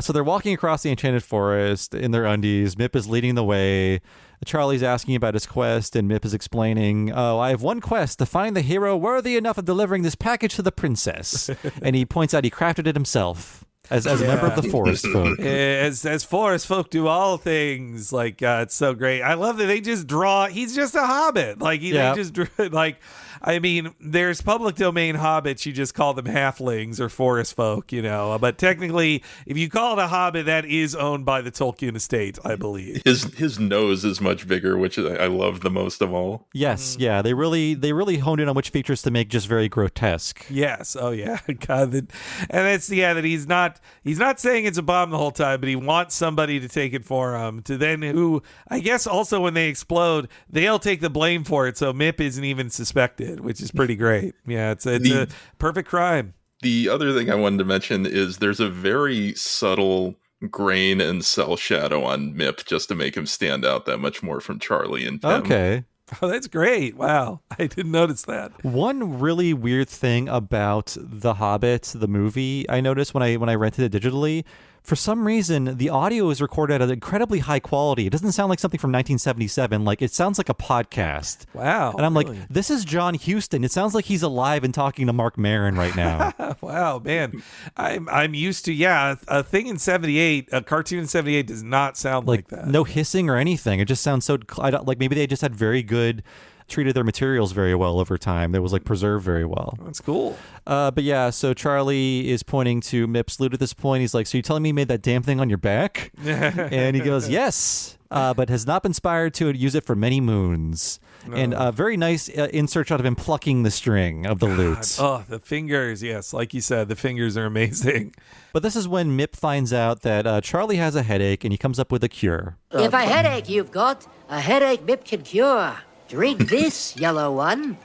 So they're walking across the Enchanted Forest in their undies. Mip is leading the way. Charlie's asking about his quest, and Mip is explaining, I have one quest, to find the hero worthy enough of delivering this package to the princess. And he points out he crafted it himself. As a member of the forest folk. As forest folk do all things. Like, it's so great. I love that they just draw. He's just a hobbit. Like, they just drew, like, I mean, there's public domain hobbits. You just call them halflings or forest folk, But technically, if you call it a hobbit, that is owned by the Tolkien estate, I believe. His nose is much bigger, which I love the most of all. Yes, yeah. They really honed in on which features to make just very grotesque. Yes. Oh, yeah. God, and that's, that he's not saying it's a bomb the whole time, but he wants somebody to take it for him, to then who, I guess also when they explode, they'll take the blame for it, so Mip isn't even suspected, which is pretty great. Yeah, it's a perfect crime. The other thing I wanted to mention is there's a very subtle grain and cell shadow on Mip just to make him stand out that much more from Charlie and Pim. Okay. Oh, that's great. Wow. I didn't notice that. One really weird thing about The Hobbit, the movie, I noticed when I rented it digitally, for some reason, the audio is recorded at an incredibly high quality. It doesn't sound like something from 1977. Like, it sounds like a podcast. Wow. And I'm really? Like, this is John Huston. It sounds like he's alive and talking to Mark Maron right now. Wow, man. I'm used to, a thing in 78, a cartoon in 78 does not sound like that. No hissing or anything. It just sounds so, like maybe they just had very good treated their materials very well over time. It was like preserved very well. That's cool. But yeah, so Charlie is pointing to Mip's loot at this point. He's like, so you telling me you made that damn thing on your back? And he goes, yes, but has not been inspired to use it for many moons. No. And a very nice insert shot of him plucking the string of the loot. Oh, the fingers. Yes, like you said, the fingers are amazing. But this is when Mip finds out that Charlie has a headache, and he comes up with a cure. If a headache you've got, a headache Mip can cure. Drink this, yellow one.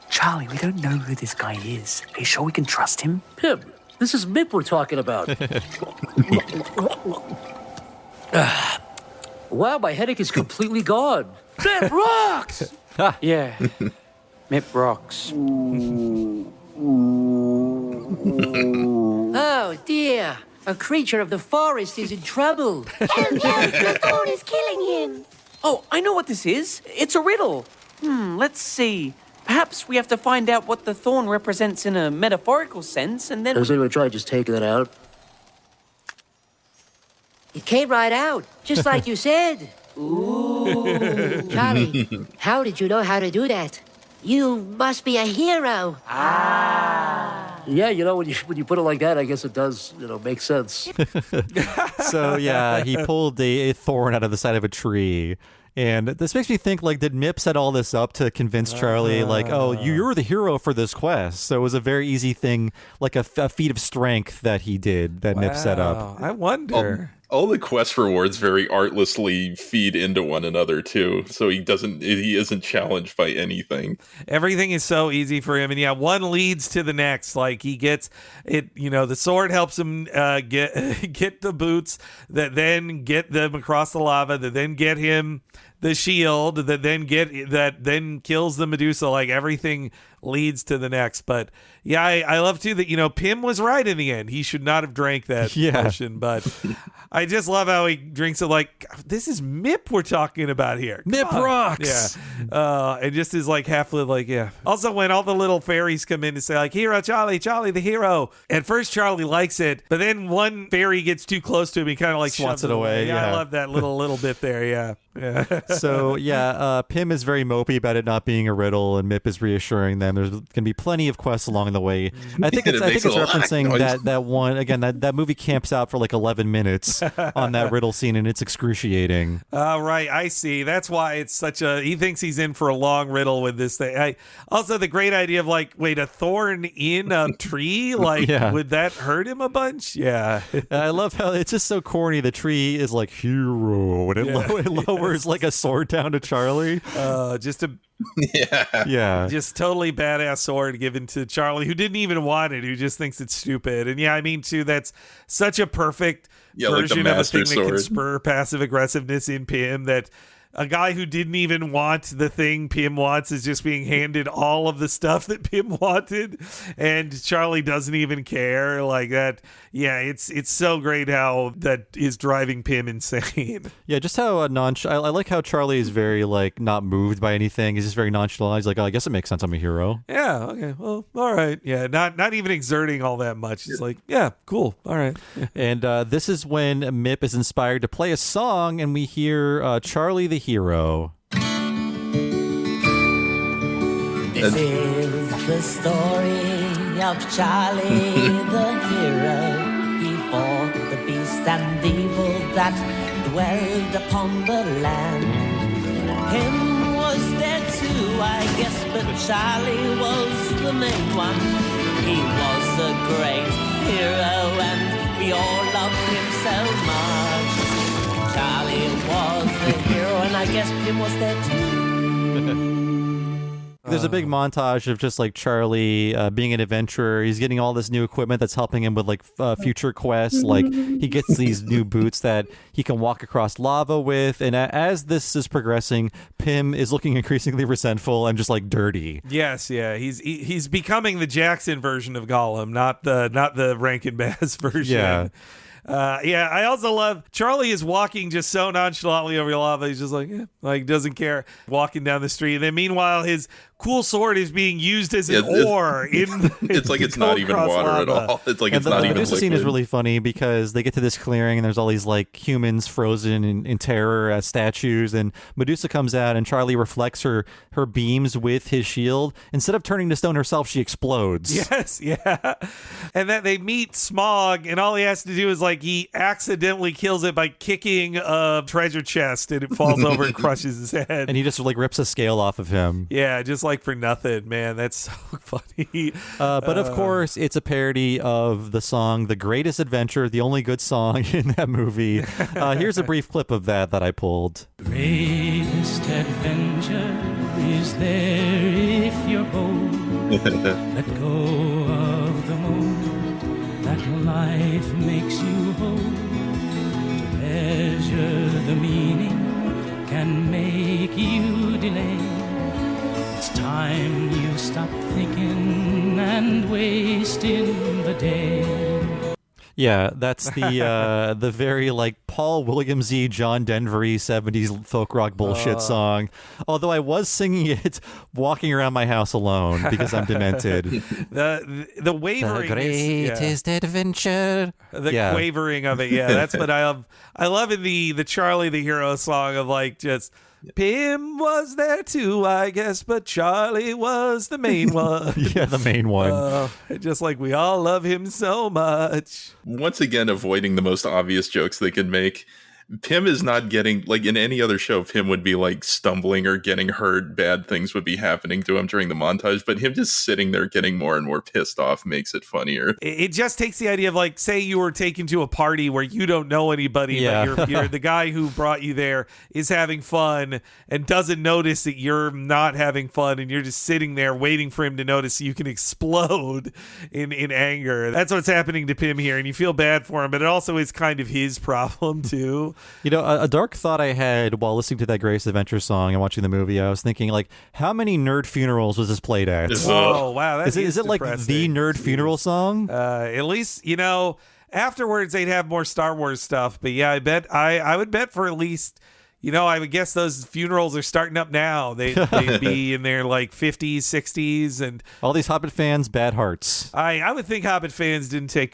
Charlie, we don't know who this guy is. Are you sure we can trust him? Pim, this is Mip we're talking about. Wow, my headache is completely gone. Mip rocks! Yeah, Mip rocks. Oh, dear. A creature of the forest is in trouble. Help, the thorn is killing him. Oh, I know what this is. It's a riddle. Let's see. Perhaps we have to find out what the thorn represents in a metaphorical sense, and then... Does anyone try just taking it out? It came right out, just like you said. Ooh. Charlie, how did you know how to do that? You must be a hero. Yeah, when you put it like that, I guess it does, make sense. So, yeah, he pulled a thorn out of the side of a tree. And this makes me think, like, did Mip set all this up to convince Charlie, like, oh, you're the hero for this quest? So it was a very easy thing, like a feat of strength that he did, that Mip set up. I wonder. All the quest rewards very artlessly feed into one another, too. So he isn't challenged by anything. Everything is so easy for him. And yeah, one leads to the next. Like he gets it, the sword helps him get the boots that then get them across the lava, that then get him the shield, that then kills the Medusa. Like everything leads to the next. But yeah, I love too that, Pim was right in the end. He should not have drank that potion, but I just love how he drinks it like, this is Mip we're talking about here. Mip rocks. Yeah. And just is like half like, yeah. Also, when all the little fairies come in to say like, hero, Charlie, the hero. At first, Charlie likes it, but then one fairy gets too close to him. He kind of like swats it away. Yeah, I love that little bit there. Yeah. So Pim is very mopey about it not being a riddle, and Mip is reassuring them there's going to be plenty of quests along the way. I think it's referencing that one again. That movie camps out for like 11 minutes on that riddle scene, and it's excruciating. Right, I see. That's why it's such a. He thinks he's in for a long riddle with this thing. Also, the great idea of like, wait, a thorn in a tree, like would that hurt him a bunch? Yeah, I love how it's just so corny. The tree is like hero, and it lowers like a sword down to Charlie. Just a. Yeah. Just totally badass sword given to Charlie, who didn't even want it, who just thinks it's stupid. And yeah, I mean, too, that's such a perfect version of a thing that can spur passive aggressiveness in Pim, that a guy who didn't even want the thing Pim wants is just being handed all of the stuff that Pim wanted, and Charlie doesn't even care like that. Yeah, it's so great how that is driving Pim insane. Yeah, just how I like how Charlie is very like not moved by anything. He's just very nonchalant. He's like, oh, I guess it makes sense. I'm a hero. Yeah. Okay. Well, all right. Yeah. Not even exerting all that much. It's like, yeah, cool. All right. And this is when Mip is inspired to play a song, and we hear Charlie the hero. This is the story of Charlie the hero. He fought the beast and evil that dwelled upon the land. Him was there too, I guess, but Charlie was the main one. He was a great hero and we all loved him so much. Charlie was the hero and I guess Pim was there too. There's a big montage of just like Charlie being an adventurer. He's getting all this new equipment that's helping him with like future quests. Like he gets these new boots that he can walk across lava with. And as this is progressing, Pim is looking increasingly resentful and just like dirty. Yes, yeah. He's becoming the Jackson version of Gollum, not the Rankin Bass version. Yeah. Yeah, I also love Charlie is walking just so nonchalantly over the lava. He's just like doesn't care, walking down the street. And then meanwhile, his cool sword is being used as an oar. It's like it's not even water at all. It's like it's not even liquid. This scene is really funny because they get to this clearing and there's all these like humans frozen in terror as statues, and Medusa comes out and Charlie reflects her beams with his shield. Instead of turning to stone herself, she explodes. Yes, yeah. And then they meet Smog, and all he has to do is like he accidentally kills it by kicking a treasure chest, and it falls over and crushes his head. And he just like rips a scale off of him. Yeah, just like for nothing, man. That's so funny. But of course, it's a parody of the song "The Greatest Adventure," the only good song in that movie. Here's a brief clip of that I pulled. Greatest adventure is there if you're bold. Let go of the moment that life makes you hold. To measure the meaning can make you delay. It's time you stop thinking and wasting the day. Yeah, that's the very like Paul Williams-y, John Denver-y 70s folk rock bullshit song. Although I was singing it walking around my house alone because I'm demented. The wavering, the greatest adventure. The quavering of it, that's what I love. I love in the Charlie the Hero song of like just. Pim was there too, I guess, but Charlie was the main one. Yeah, the main one. Just like we all love him so much. Once again, avoiding the most obvious jokes they could make. Pim is not getting, like in any other show, Pim would be like stumbling or getting hurt. Bad things would be happening to him during the montage, but him just sitting there getting more and more pissed off makes it funnier. It just takes the idea of like, say you were taken to a party where you don't know anybody, but you're the guy who brought you there is having fun and doesn't notice that you're not having fun, and you're just sitting there waiting for him to notice so you can explode in anger. That's what's happening to Pim here, and you feel bad for him, but it also is kind of his problem too. You know, a dark thought I had while listening to that Greatest Adventure song and watching the movie, I was thinking, like, how many nerd funerals was this played at? Oh, wow. That is it like the nerd funeral song? At least, you know, afterwards they'd have more Star Wars stuff. But yeah, I would bet for at least... You know, I would guess those funerals are starting up now. They'd be in their like 50s, 60s, and all these Hobbit fans, bad hearts. I would think Hobbit fans didn't take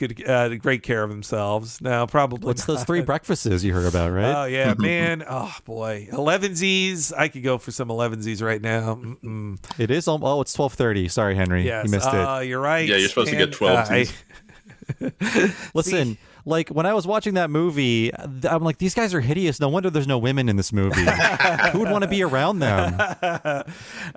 great care of themselves. No, probably. What's not. those 3 breakfasts you heard about, right? Oh yeah, man. Oh boy, 11sies. I could go for some 11sies right now. Mm-mm. It is. It's 12:30. Sorry, Henry. Yes. You missed it. You're right. Yeah, you're supposed to get 12. Listen. Like, when I was watching that movie, I'm like, these guys are hideous. No wonder there's no women in this movie. Who would want to be around them?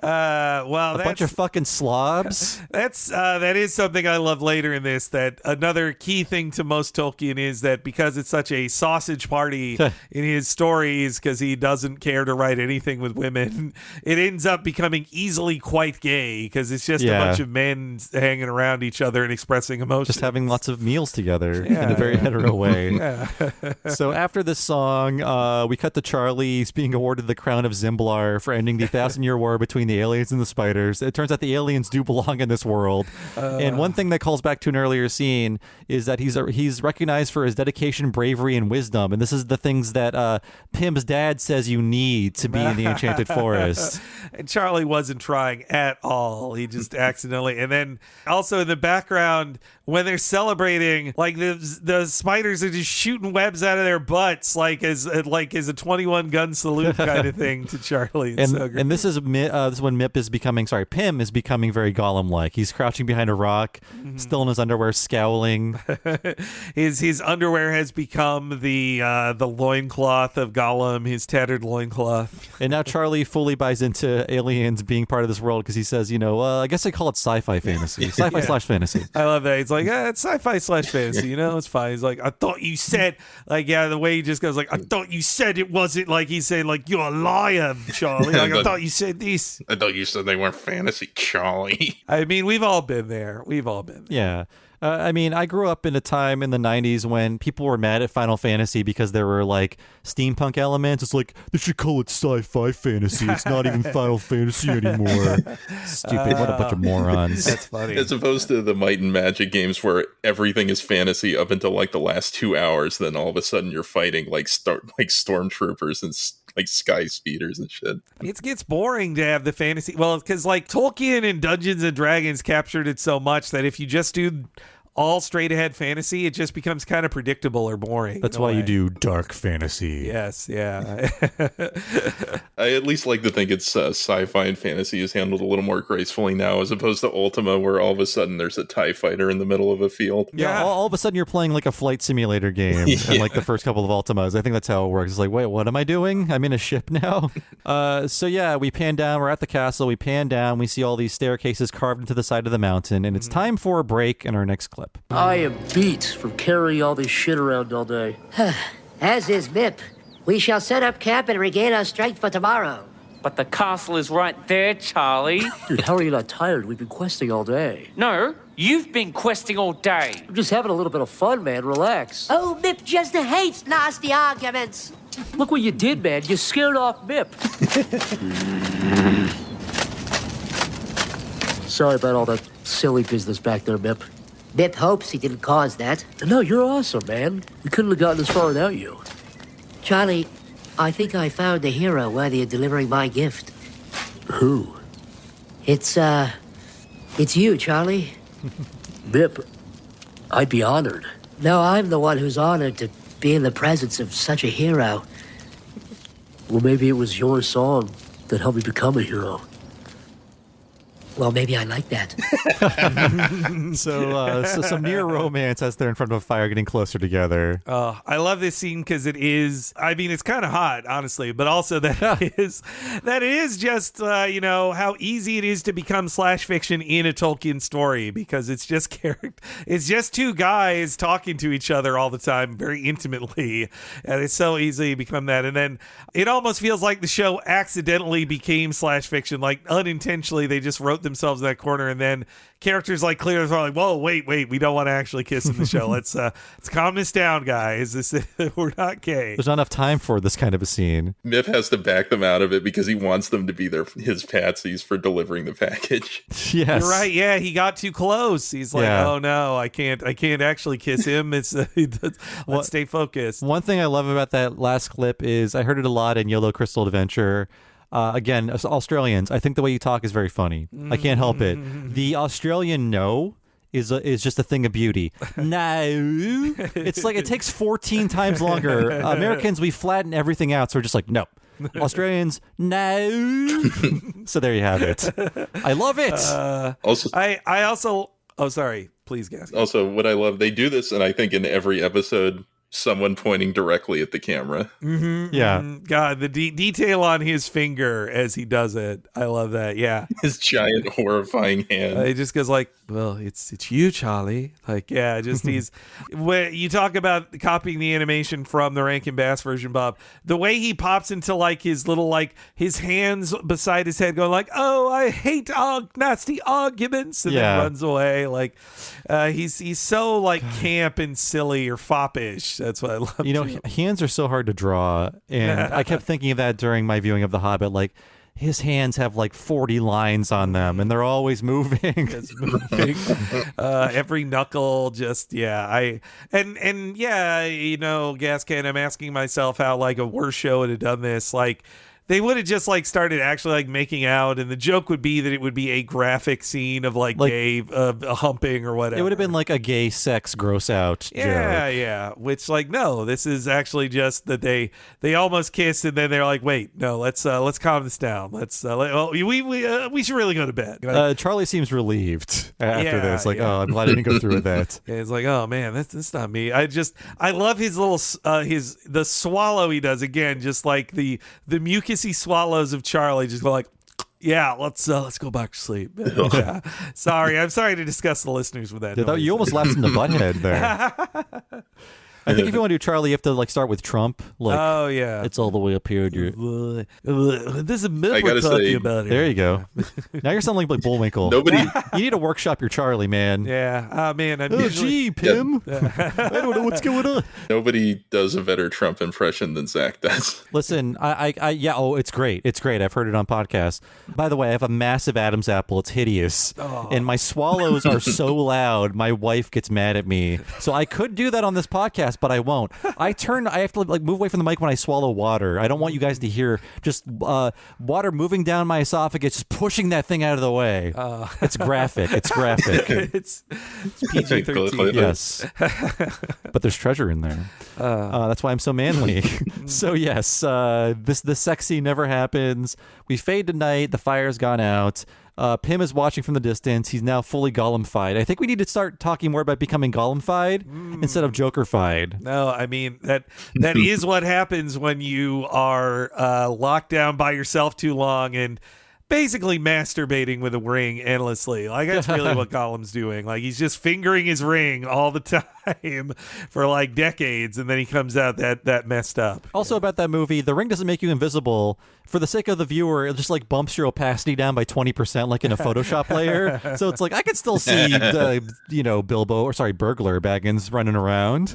Well, a bunch of fucking slobs. That is something I love later in this. That another key thing to most Tolkien is that because it's such a sausage party in his stories, because he doesn't care to write anything with women, it ends up becoming easily quite gay because it's just a bunch of men hanging around each other and expressing emotions. Just having lots of meals together in a very hetero way. So after this song, we cut to Charlie. He's being awarded the crown of Zimblar for ending the 1,000-year war between the aliens and the spiders. It turns out the aliens do belong in this world. And one thing that calls back to an earlier scene is that he's recognized for his dedication, bravery, and wisdom. And this is the things that Pim's dad says you need to be in the Enchanted Forest. And Charlie wasn't trying at all. He just accidentally. And then also in the background, when they're celebrating, like the spiders are just shooting webs out of their butts, like as a 21-gun salute kind of thing to Charlie. And this is when Pim is becoming very Gollum-like. He's crouching behind a rock, still in his underwear, scowling. His underwear has become the loincloth of Gollum, his tattered loincloth. And now Charlie fully buys into aliens being part of this world because he says, I guess they call it sci-fi fantasy. Sci-fi / fantasy. I love that. He's like, it's sci-fi / fantasy, it's fine. He's like, I thought you said, the way he just goes like, I thought you said it wasn't, like he's saying like, you're a liar, Charlie. Like, I thought you said this. I thought you said they weren't fantasy, Charlie. I mean, we've all been there. Yeah. I mean, I grew up in a time in the 90s when people were mad at Final Fantasy because there were like steampunk elements. It's like, they should call it sci-fi fantasy. It's not even Final Fantasy anymore. Stupid. What a bunch of morons. That's funny. As opposed to the Might and Magic games where everything is fantasy up until like the last 2 hours. Then all of a sudden you're fighting like stormtroopers and like sky speeders and shit. It gets boring to have the fantasy. Well, because like Tolkien and Dungeons and Dragons captured it so much that if you just do all straight ahead fantasy, it just becomes kind of predictable or boring. That's why you do dark fantasy. Yes, yeah. I at least like to think it's sci-fi and fantasy is handled a little more gracefully now, as opposed to Ultima, where all of a sudden there's a TIE fighter in the middle of a field. Yeah, all of a sudden you're playing like a flight simulator game in like the first couple of Ultimas. I think that's how it works. It's like, wait, what am I doing? I'm in a ship now? So yeah, we pan down. We're at the castle. We pan down. We see all these staircases carved into the side of the mountain, and it's time for a break in our next clip. I am beat from carrying all this shit around all day. As is Bip. We shall set up camp and regain our strength for tomorrow. But the castle is right there, Charlie. Dude, how are you not tired? We've been questing all day. No, you've been questing all day. I'm just having a little bit of fun, man. Relax. Oh, Bip just hates nasty arguments. Look what you did, man. You scared off Bip. Sorry about all that silly business back there, Bip. Bip hopes he didn't cause that. No, you're awesome, man. We couldn't have gotten this far without you. Charlie, I think I found a hero worthy of delivering my gift. Who? It's you, Charlie. Bip, I'd be honored. No, I'm the one who's honored to be in the presence of such a hero. Well, maybe it was your song that helped me become a hero. Well, maybe I like that. So some near romance as they're in front of a fire getting closer together. I love this scene because it is, I mean, it's kind of hot, honestly, but also that is just, how easy it is to become slash fiction in a Tolkien story, because it's just it's just two guys talking to each other all the time very intimately, and it's so easy to become that. And then it almost feels like the show accidentally became slash fiction, like unintentionally they just wrote themselves in that corner, and then characters like clearly are like, whoa, wait, we don't want to actually kiss in the show. Let's calm this down, guys. We're not gay. There's not enough time for this kind of a scene. Miff has to back them out of it because he wants them to be his patsies for delivering the package. Yes, you're right. Yeah, he got too close. He's like, oh no, I can't actually kiss him. It's let's stay focused. One thing I love about that last clip is I heard it a lot in Yellow Crystal Adventure. Again, as Australians, I think the way you talk is very funny. I can't help it. The Australian no is just a thing of beauty. No. It's like it takes 14 times longer. Americans, we flatten everything out, so we're just like, no. Australians, no. So there you have it. I love it. I also, oh, sorry. Please, Gascan. Also, what I love, they do this, and I think in every episode, someone pointing directly at the camera. Yeah. God, the detail on his finger as he does it. I love that. Yeah. His giant, horrifying hand. He just goes like, well, it's you, Charlie. Like, yeah, just he's... when you talk about copying the animation from the Rankin Bass version, Bob, the way he pops into like his little, like, his hands beside his head going like, oh, I hate nasty arguments, and then runs away. Like, he's so like camp and silly or foppish. That's what I love. Hands are so hard to draw, and I kept thinking of that during my viewing of The Hobbit. Like, his hands have like 40 lines on them, and they're always moving. It's moving. Every knuckle, just Gascan. I'm asking myself how like a worse show would have done this. Like, they would have just like started actually like making out, and the joke would be that it would be a graphic scene of like gay humping or whatever. It would have been like a gay sex gross out joke. Yeah. Which like, no, this is actually just that they almost kissed, and then they're like, wait, no, let's calm this down. We should really go to bed. Charlie seems relieved after this. Like, oh, I'm glad I didn't go through with that. Yeah, it's like, oh man, that's not me. I love his little the swallow he does again, just like the mucusy swallows of Charlie, just go like, yeah, let's go back to sleep. Yeah. I'm sorry to disgust the listeners with that. You almost laughed in the butthead there. I think if you want to do Charlie, you have to like start with Trump. Like, oh yeah, it's all the way up here. This is a myth we're talking about here. There you go. Now you're sounding like Bullwinkle. Nobody. You need to workshop your Charlie, man. Yeah. Oh man. Gee, Pim. I don't know what's going on. Nobody does a better Trump impression than Zach does. Listen, yeah. Oh, it's great. It's great. I've heard it on podcasts. By the way, I have a massive Adam's apple. It's hideous, and my swallows are so loud. My wife gets mad at me. So I could do that on this podcast, but I won't. I have to like move away from the mic when I swallow water. I don't want you guys to hear just water moving down my esophagus, just pushing that thing out of the way. It's graphic. It's graphic. it's PG-13. Yes, but there's treasure in there. That's why I'm so manly. So yes, the sex scene never happens. We fade to night. The fire's gone out. Pim is watching from the distance. He's now fully Gollum-fied. I think we need to start talking more about becoming Gollum-fied instead of Joker-fied. No, I mean, that is what happens when you are locked down by yourself too long and basically masturbating with a ring endlessly. Like, that's really what Gollum's doing. Like, he's just fingering his ring all the time for like decades, and then he comes out that messed up. Also about that movie, the ring doesn't make you invisible. For the sake of the viewer, it just like bumps your opacity down by 20%, like in a Photoshop layer. So it's like I can still see the, burglar Baggins running around.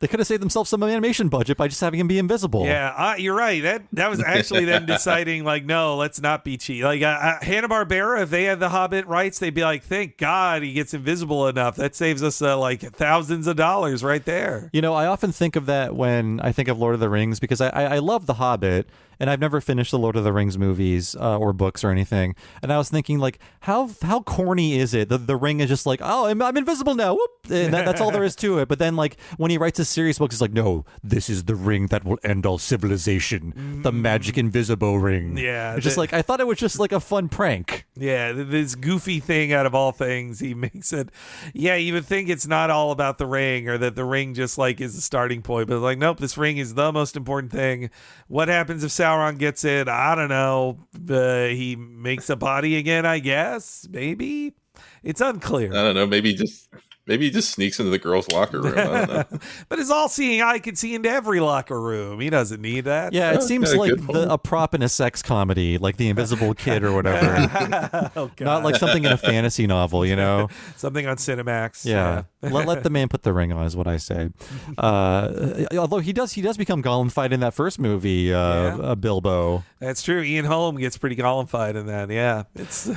They could have saved themselves some animation budget by just having him be invisible. Yeah, you're right. That was actually them deciding, like, no, let's not be cheap. Like, Hanna-Barbera, if they had the Hobbit rights, they'd be like, thank God he gets invisible enough. That saves us, like, thousands of dollars right there. You know, I often think of that when I think of Lord of the Rings, because I love the Hobbit, and I've never finished the Lord of the Rings movies or books or anything. And I was thinking, like, how corny is it? The ring is just like, oh, I'm invisible now. Whoop. And that's all there is to it. But then, like, when he writes a serious book, it's like, no, this is the ring that will end all civilization. The magic invisible ring. Yeah. It's just like, I thought it was just like a fun prank. Yeah, this goofy thing out of all things, he makes it. Yeah, you would think it's not all about the ring, or that the ring just like is the starting point. But like, nope, this ring is the most important thing. What happens if Sauron gets it? I don't know. He makes a body again, I guess. Maybe. It's unclear. I don't know. Maybe he just sneaks into the girls' locker room. I don't know. But his all-seeing eye can see into every locker room. He doesn't need that. Yeah, it seems like a prop in a sex comedy, like The Invisible Kid or whatever. Oh, God. Not like something in a fantasy novel, you know? Something on Cinemax. Yeah. Let the man put the ring on is what I say. Although he does become Gollum-fied in that first movie, Bilbo. That's true. Ian Holm gets pretty Gollum-fied in that. Yeah. It's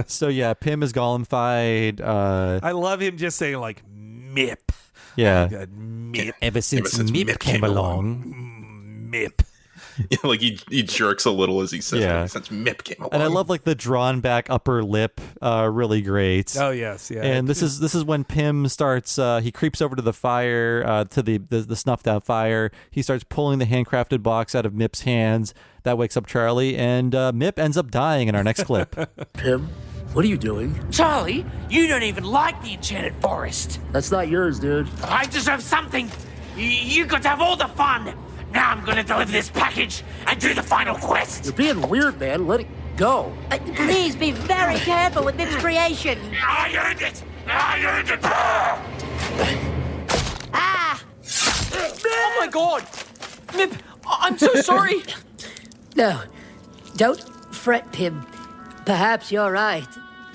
So yeah, Pim is Gollum-fied. I love him just saying like Mip. Yeah. Oh, God, Mip. Ever since Mip came along. Mip. Yeah, like he jerks a little as he says it, since Mip came along. And I love like the drawn back upper lip, really great. Oh yes, yeah. And this is when Pim starts. He creeps over to the fire, to the snuffed out fire. He starts pulling the handcrafted box out of Mip's hands. That wakes up Charlie, and Mip ends up dying in our next clip. Pim, what are you doing? Charlie, you don't even like the Enchanted Forest. That's not yours, dude. I deserve something. You got to have all the fun. Now I'm gonna deliver this package and do the final quest. You're being weird, man. Let it go. Please be very careful with this creation. I earned it. I earned it. Ah! Oh my God, Mip! I'm so sorry. No, don't fret, Pim. Perhaps you're right.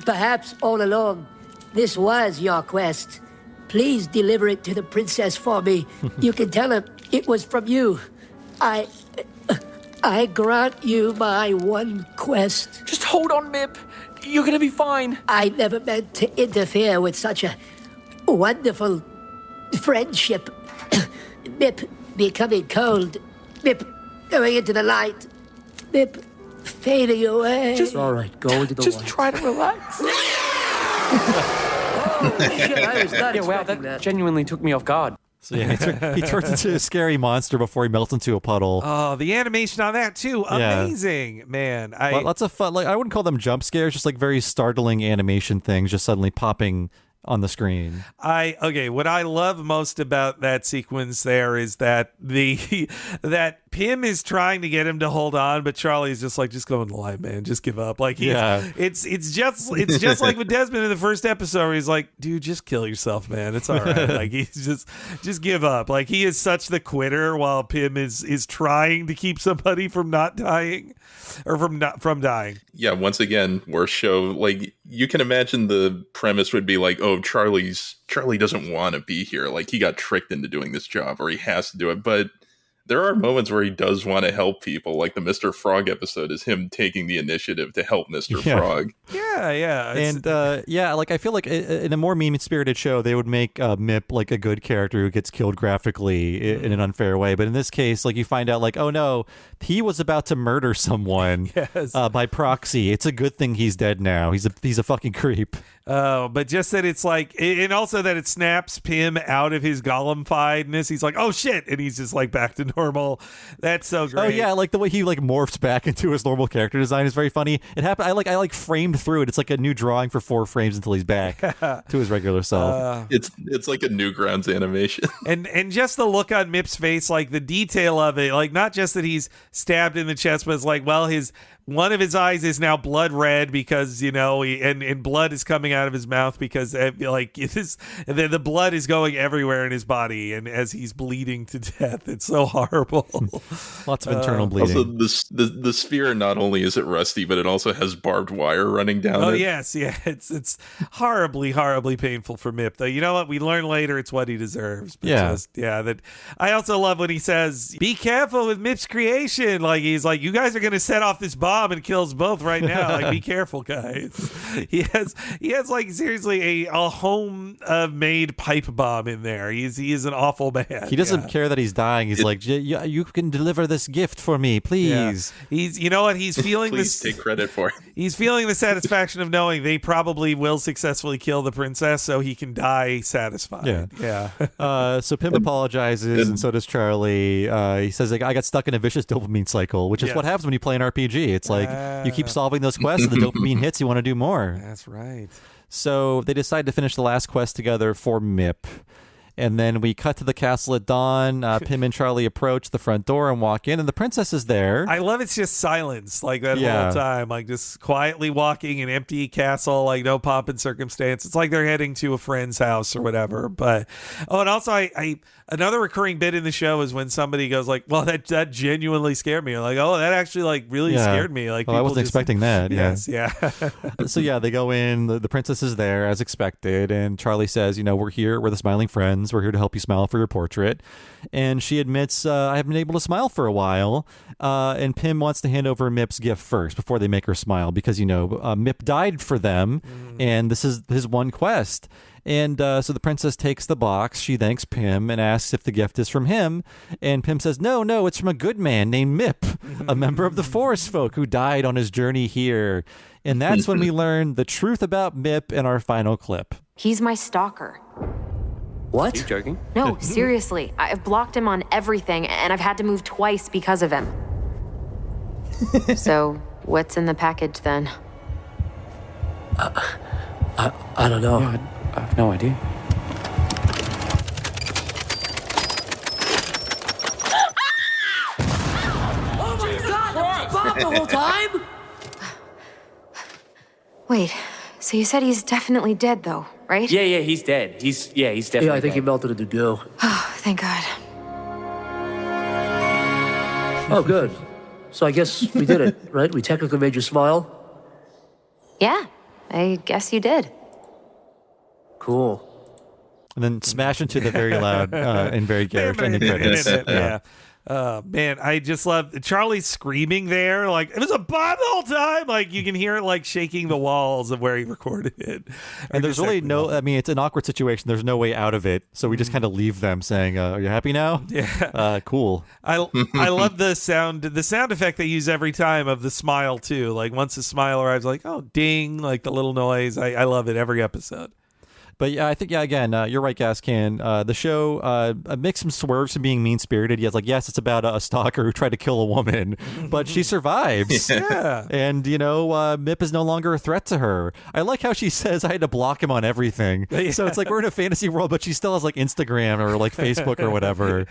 Perhaps all along, this was your quest. Please deliver it to the princess for me. You can tell her it was from you. I grant you my one quest. Just hold on, Mip. You're gonna be fine. I never meant to interfere with such a wonderful friendship. Mip becoming cold. Mip going into the light. Mip fading away. Just all right. Go into the light. Just try to relax. Oh, shit, I was not expecting that genuinely took me off guard. So yeah, he turns into a scary monster before he melts into a puddle. Oh, the animation on that too, amazing, man. Lots of fun. Like I wouldn't call them jump scares, just like very startling animation things, just suddenly popping on the screen. What I love most about that sequence there is that that Pim is trying to get him to hold on, but Charlie's just like, just go in the light, man. Just give up. Like, it's just like with Desmond in the first episode, where he's like, dude, just kill yourself, man. It's all right. Like, he's just give up. Like, he is such the quitter, while Pim is trying to keep somebody from not dying, or from dying. Yeah, once again, worst show. Like, you can imagine the premise would be like, oh, Charlie doesn't want to be here. Like, he got tricked into doing this job, or he has to do it. But there are moments where he does want to help people. Like the Mr. Frog episode is him taking the initiative to help Mr. Frog. Yeah. And like, I feel like in a more mean-spirited show, they would make Mip like a good character who gets killed graphically in an unfair way. But in this case, like, you find out, like, oh no, he was about to murder someone by proxy. It's a good thing he's dead now. He's a fucking creep. Oh, but just that it's like, and also that it snaps Pim out of his Gollum-fiedness. He's like, oh shit, and he's just like back to normal. That's so great. Oh yeah, like the way he like morphs back into his normal character design is very funny. It happened. I like framed through it. It's like a new drawing for 4 frames until he's back to his regular self. It's like a Newgrounds animation. And just the look on Mip's face, like the detail of it, like not just that he's stabbed in the chest, but it's like, well, one of his eyes is now blood red because, and blood is coming out of his mouth because the blood is going everywhere in his body, and as he's bleeding to death, it's so horrible. Lots of internal bleeding. Also, the sphere, not only is it rusty, but it also has barbed wire running down it. Oh yes, yeah, it's horribly, horribly painful for Mip. Though, you know what? We learn later it's what he deserves. But that I also love when he says, "Be careful with Mip's creation." Like, he's like, "You guys are going to set off this bomb and kills both right now. Like, be careful, guys." He has like seriously a home made pipe bomb in there. He is an awful man. He doesn't care that he's dying. He's like, you can deliver this gift for me, please. Yeah. He's feeling please take credit for it. He's feeling the satisfaction of knowing they probably will successfully kill the princess, so he can die satisfied. Yeah. So Pim apologizes, and so does Charlie. He says, like, I got stuck in a vicious dopamine cycle, which is what happens when you play an RPG. It's like you keep solving those quests, and the dopamine hits, you want to do more. That's right. So they decide to finish the last quest together for Mip. And then we cut to the castle at dawn. Pim and Charlie approach the front door and walk in, and the princess is there. I love it's just silence, like that whole time, like just quietly walking an empty castle, like no pomp and circumstance. It's like they're heading to a friend's house or whatever. But and also I another recurring bit in the show is when somebody goes like, "Well, that genuinely scared me." I'm like, "Oh, that actually like really scared me." Like, I wasn't expecting that. Yes, So they go in. The princess is there as expected, and Charlie says, "We're here. We're the smiling friends. We're here to help you smile for your portrait." And she admits, I haven't been able to smile for a while. And Pim wants to hand over Mip's gift first before they make her smile because, Mip died for them. And this is his one quest. And so the princess takes the box. She thanks Pim and asks if the gift is from him. And Pim says, no, it's from a good man named Mip, a member of the forest folk who died on his journey here. And that's when we learn the truth about Mip in our final clip. He's my stalker. What? Are you joking? No, seriously. I've blocked him on everything, and I've had to move twice because of him. So, what's in the package then? I don't know. Yeah, I have no idea. Oh my God! Bob the whole time? Wait, so you said he's definitely dead, though, right? Yeah, he's dead. He's definitely I think he dead. melted into goo. Oh, thank God. Oh, good. So I guess we did it, right? We technically made you smile? Yeah, I guess you did. Cool. And then smash into the very loud and very garish ending credits. Yeah. Man, I just love Charlie screaming there. Like, it was a bomb the whole time. Like, you can hear it like shaking the walls of where he recorded it. And there's really it's an awkward situation. There's no way out of it. So we just kind of leave them saying, are you happy now? Yeah. Cool. I love the sound effect they use every time of the smile too. Like, once the smile arrives, like, oh, ding, like the little noise. I love it every episode. But yeah, I think, again, you're right, Gascan. The show makes some swerves from being mean-spirited. He has yes, it's about a stalker who tried to kill a woman, but she survives. Yeah. And, Mip is no longer a threat to her. I like how she says, I had to block him on everything. Yeah. So it's we're in a fantasy world, but she still has Instagram or Facebook or whatever.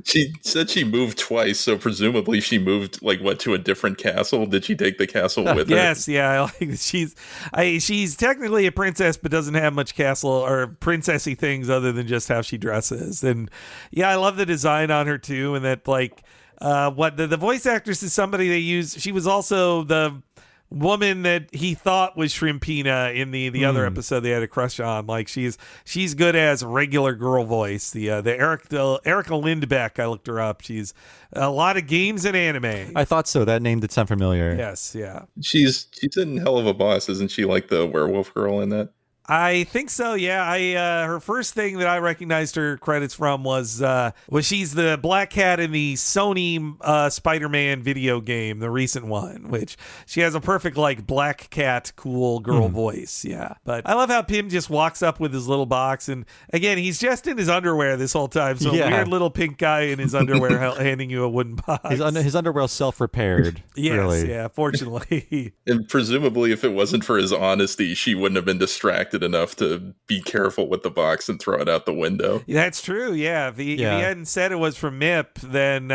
She said she moved twice, so presumably she moved, to a different castle? Did she take the castle with her? Yes, yeah. I like that she's technically a princess, but doesn't have much castle or princessy things other than just how she dresses. And yeah, I love the design on her too, and that the voice actress is somebody they use. She was also the woman that he thought was Shrimpina in the other episode they had a crush on. She's good as regular girl voice. The Erica Lindbeck, I looked her up. She's a lot of games and anime. I thought so. That name did sound familiar. Yes, yeah. She's in Hell of a Boss, isn't she? The werewolf girl in that? I think so, yeah. Her first thing that I recognized her credits from was she's the Black Cat in the Sony Spider-Man video game, the recent one, which she has a perfect Black Cat cool girl voice, yeah. But I love how Pim just walks up with his little box, and again, he's just in his underwear this whole time, so a weird little pink guy in his underwear handing you a wooden box. His underwear self-repaired. Yes, really. Yeah, fortunately. And presumably if it wasn't for his honesty, she wouldn't have been distracted enough to be careful with the box and throw it out the window. That's true, yeah. If he hadn't said it was from Mip, then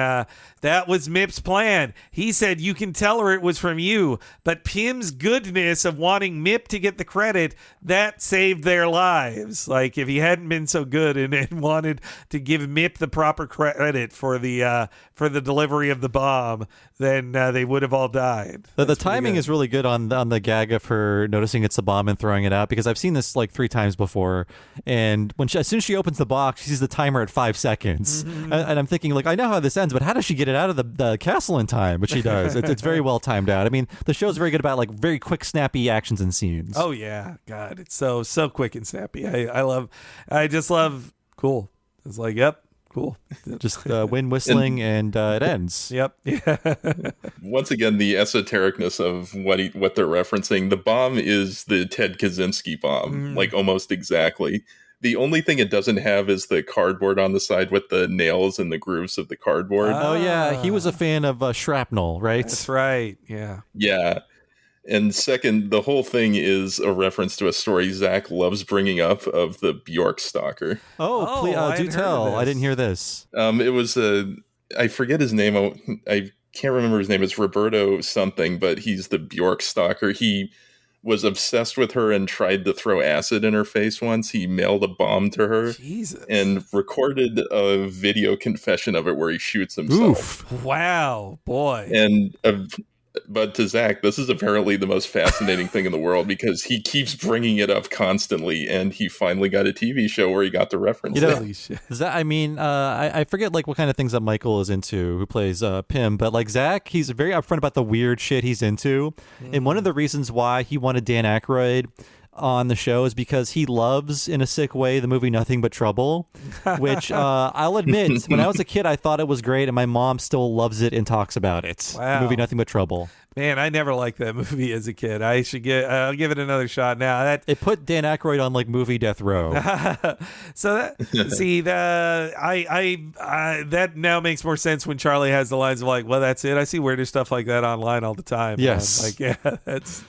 that was Mip's plan. He said, you can tell her it was from you, but Pim's goodness of wanting Mip to get the credit, that saved their lives. If he hadn't been so good and wanted to give Mip the proper credit for the delivery of the bomb, then they would have all died. The timing is really good on the gag of her noticing it's a bomb and throwing it out, because I've seen this 3 times before, and as soon as she opens the box, she sees the timer at 5 seconds, and I'm thinking I know how this ends, but how does she get it out of the castle in time? But she does. It's very well timed out. I mean, the show's very good about very quick, snappy actions and scenes. Oh yeah, God, it's so quick and snappy. I just love cool. It's yep. Cool. Just wind whistling and it ends. Yep. Yeah. Once again, the esotericness of what they're referencing. The bomb is the Ted Kaczynski bomb, almost exactly. The only thing it doesn't have is the cardboard on the side with the nails and the grooves of the cardboard. Oh yeah, he was a fan of shrapnel, right? That's right. Yeah. Yeah. And second, the whole thing is a reference to a story Zach loves bringing up of the Bjork stalker. Oh, please, do tell. I didn't hear this. It was I forget his name. I can't remember his name. It's Roberto something, but he's the Bjork stalker. He was obsessed with her and tried to throw acid in her face once. He mailed a bomb to her. Jesus. And recorded a video confession of it where he shoots himself. Oof. Wow, boy. And but to Zach, this is apparently the most fascinating thing in the world, because he keeps bringing it up constantly, and he finally got a TV show where he got the reference. I forget what kind of things that Michael is into, who plays Pim, but Zach, he's very upfront about the weird shit he's into, and one of the reasons why he wanted Dan Aykroyd on the show is because he loves, in a sick way, the movie Nothing But Trouble, which I'll admit, when I was a kid, I thought it was great, and my mom still loves it and talks about it. Wow. The movie Nothing But Trouble. Man, I never liked that movie as a kid. I'll give it another shot now. It put Dan Aykroyd on movie death row. So that now makes more sense when Charlie has the lines of well, that's it. I see weirder stuff like that online all the time. Yes. That's.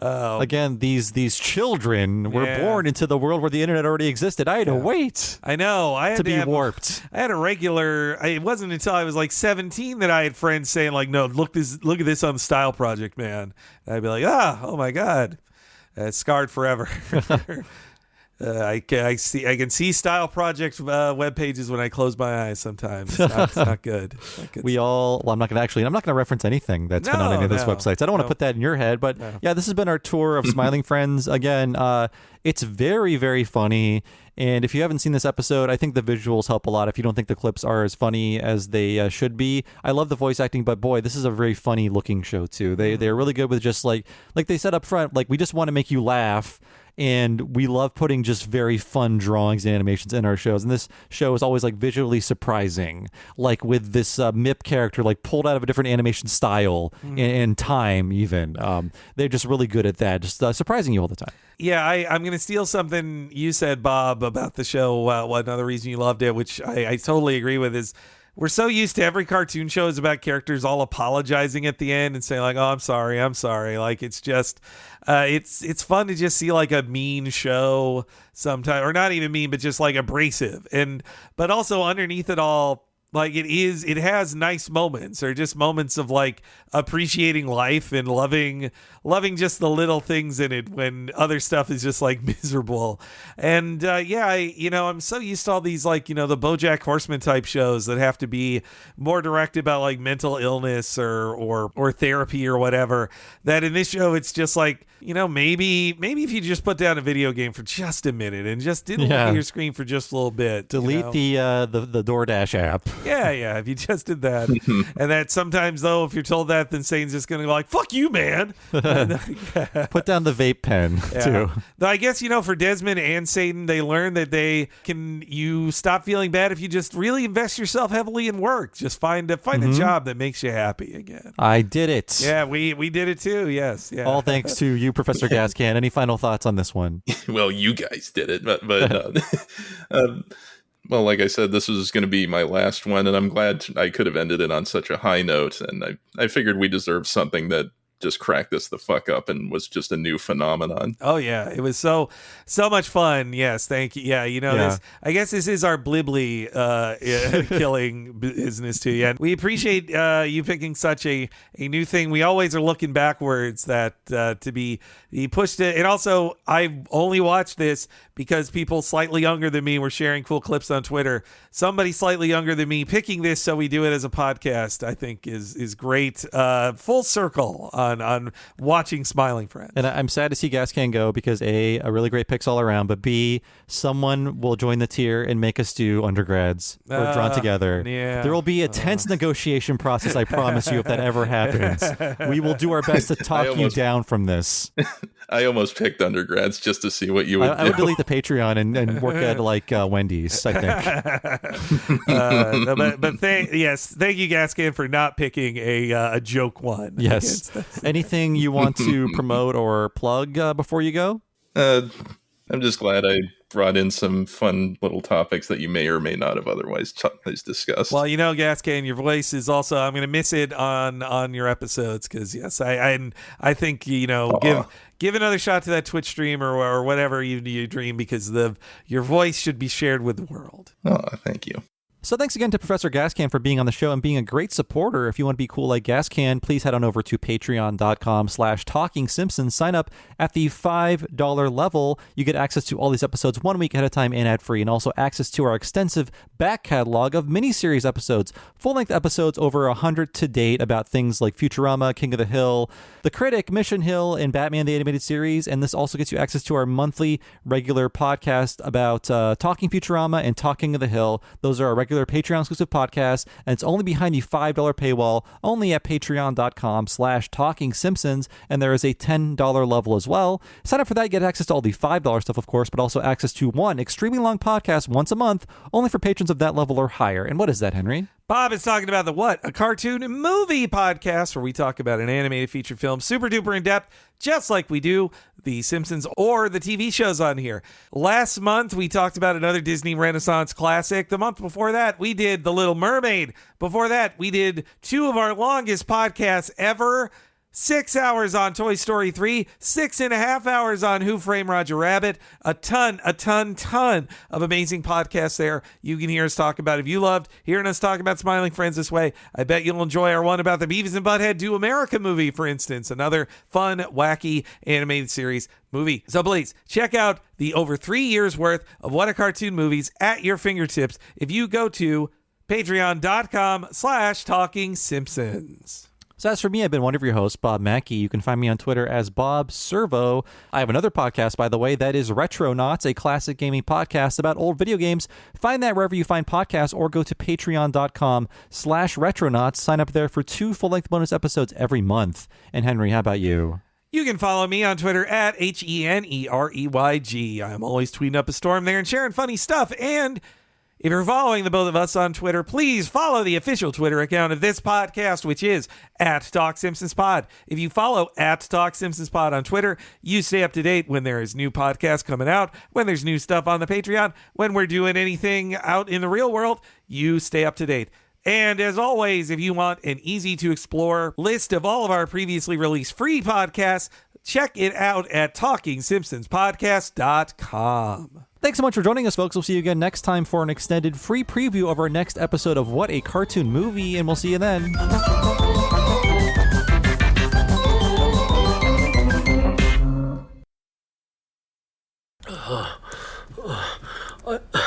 Again, these children were born into the world where the internet already existed. I had to wait. I know. I had to be warped. I had a regular. It wasn't until I was 17 that I had friends saying no, look at this on Style Project, man. And I'd be oh my God, it's scarred forever. I can see Style Project web pages when I close my eyes sometimes. It's not good. I'm not going to reference anything that's been on any of those websites. I don't want to put that in your head, but this has been our tour of Smiling Friends. Again, it's very, very funny. And if you haven't seen this episode, I think the visuals help a lot. If you don't think the clips are as funny as they should be, I love the voice acting, but boy, this is a very funny looking show too. They're really good with just like they said up front, we just want to make you laugh. and we love putting just very fun drawings and animations in our shows. And this show is always like visually surprising, like with this Mip character like pulled out of a different animation style and time even. They're just really good at that, just surprising you all the time. Yeah, I'm going to steal something you said, Bob, about the show. Another reason you loved it, which I totally agree with, is we're so used to every cartoon show is about characters all apologizing at the end and saying like, "Oh, I'm sorry." Like it's just, it's fun to just see like a mean show sometimes, or not even mean, but just like abrasive, but also underneath it all, like it has nice moments, or just moments of like appreciating life and loving just the little things in it when other stuff is just like miserable. And I'm so used to all these like, the BoJack Horseman type shows that have to be more direct about like mental illness or therapy or whatever, that in this show it's just like, maybe if you just put down a video game for just a minute and just didn't look at your screen for just a little bit. Delete the DoorDash app. Yeah, if you just did that. And that sometimes, though, if you're told that, then Satan's just going to go like, fuck you, man. Put down the vape pen, too. Though I guess, for Desmond and Satan, they learn that you stop feeling bad if you just really invest yourself heavily in work. Just find a job that makes you happy again. I did it. Yeah, we did it too, yes. Yeah. All thanks to you, Professor Gascan. Any final thoughts on this one? Well, you guys did it, but well, like I said, this was going to be my last one, and I'm glad I could have ended it on such a high note. And I figured we deserved something that just cracked this the fuck up and was just a new phenomenon. Oh yeah, it was so much fun. Yes, thank you. Yeah, this, I guess this is our Blibbly killing business too. Yeah, we appreciate you picking such a new thing. We always are looking backwards that to be pushed it. And also, I only watched this because people slightly younger than me were sharing cool clips on Twitter. Somebody slightly younger than me picking this so we do it as a podcast, I think is great. Full circle on watching Smiling Friends. And I'm sad to see Gascan go because A, really great picks all around, but B, someone will join the tier and make us do undergrads or drawn together. Yeah. There will be a tense negotiation process, I promise you, if that ever happens. We will do our best to talk you down from this. I almost picked undergrads just to see what you would do. I would delete the Patreon and work at like Wendy's, I think. Thank you, Gascan, for not picking a joke one. Yes. Anything you want to promote or plug before you go? I'm just glad I brought in some fun little topics that you may or may not have otherwise discussed. Well, Gascan, your voice is also, I'm going to miss it on your episodes because, yes, I think, give another shot to that Twitch stream or whatever you dream because your voice should be shared with the world. Oh, thank you. So thanks again to Professor Gascan for being on the show and being a great supporter. If you want to be cool like Gascan, please head on over to patreon.com/TalkingSimpsons. Sign up at the $5 level. You get access to all these episodes 1 week ahead of time and ad-free, and also access to our extensive back catalog of miniseries episodes, full-length episodes over 100 to date about things like Futurama, King of the Hill, The Critic, Mission Hill, and Batman the Animated Series. And this also gets you access to our monthly regular podcast about Talking Futurama and Talking of the Hill. Those are our regular Patreon exclusive podcasts, and it's only behind the $5 paywall, only at patreon.com/TalkingSimpsons, and there is a $10 level as well. Sign up for that, get access to all the $5 stuff, of course, but also access to one extremely long podcast once a month, only for patrons of that level or higher. And what is that, Henry? Bob is talking about the What? A Cartoon Movie podcast, where we talk about an animated feature film super duper in depth, just like we do The Simpsons or the TV shows on here. Last month, we talked about another Disney Renaissance classic. The month before that, we did The Little Mermaid. Before that, we did 2 of our longest podcasts ever. 6 hours on Toy Story 3, 6.5 hours on Who Framed Roger Rabbit. A ton of amazing podcasts there you can hear us talk about. If you loved hearing us talk about Smiling Friends this way, I bet you'll enjoy our one about the Beavis and Butthead Do America movie, for instance. Another fun, wacky animated series movie. So please, check out the over 3 years worth of What a Cartoon movies at your fingertips if you go to patreon.com/TalkingSimpsons. So as for me, I've been one of your hosts, Bob Mackey. You can find me on Twitter as Bob Servo. I have another podcast, by the way, that is Retronauts, a classic gaming podcast about old video games. Find that wherever you find podcasts, or go to patreon.com/Retronauts. Sign up there for 2 full-length bonus episodes every month. And Henry, how about you? You can follow me on Twitter at HENEREYG. I'm always tweeting up a storm there and sharing funny stuff. And if you're following the both of us on Twitter, please follow the official Twitter account of this podcast, which is at TalkSimpsonsPod. If you follow at TalkSimpsonsPod on Twitter, you stay up to date when there is new podcasts coming out, when there's new stuff on the Patreon, when we're doing anything out in the real world, you stay up to date. And as always, if you want an easy-to-explore list of all of our previously released free podcasts, check it out at TalkingSimpsonsPodcast.com. Thanks so much for joining us, folks. We'll see you again next time for an extended free preview of our next episode of What a Cartoon Movie, and we'll see you then.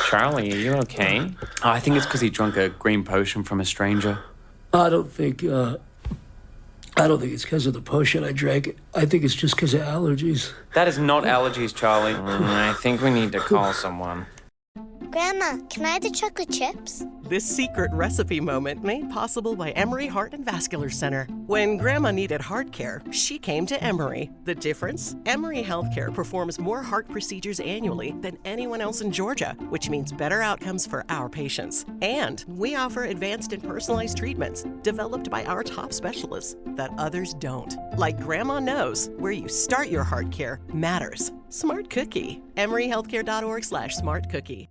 Charlie, are you okay? Oh, I think it's because he drank a green potion from a stranger. I don't think it's because of the potion I drank. I think it's just because of allergies. That is not allergies, Charlie. I think we need to call someone. Grandma, can I have the chocolate chips? This secret recipe moment made possible by Emory Heart and Vascular Center. When Grandma needed heart care, she came to Emory. The difference? Emory Healthcare performs more heart procedures annually than anyone else in Georgia, which means better outcomes for our patients. And we offer advanced and personalized treatments developed by our top specialists that others don't. Like Grandma knows, where you start your heart care matters. Smart Cookie. EmoryHealthcare.org/smartcookie.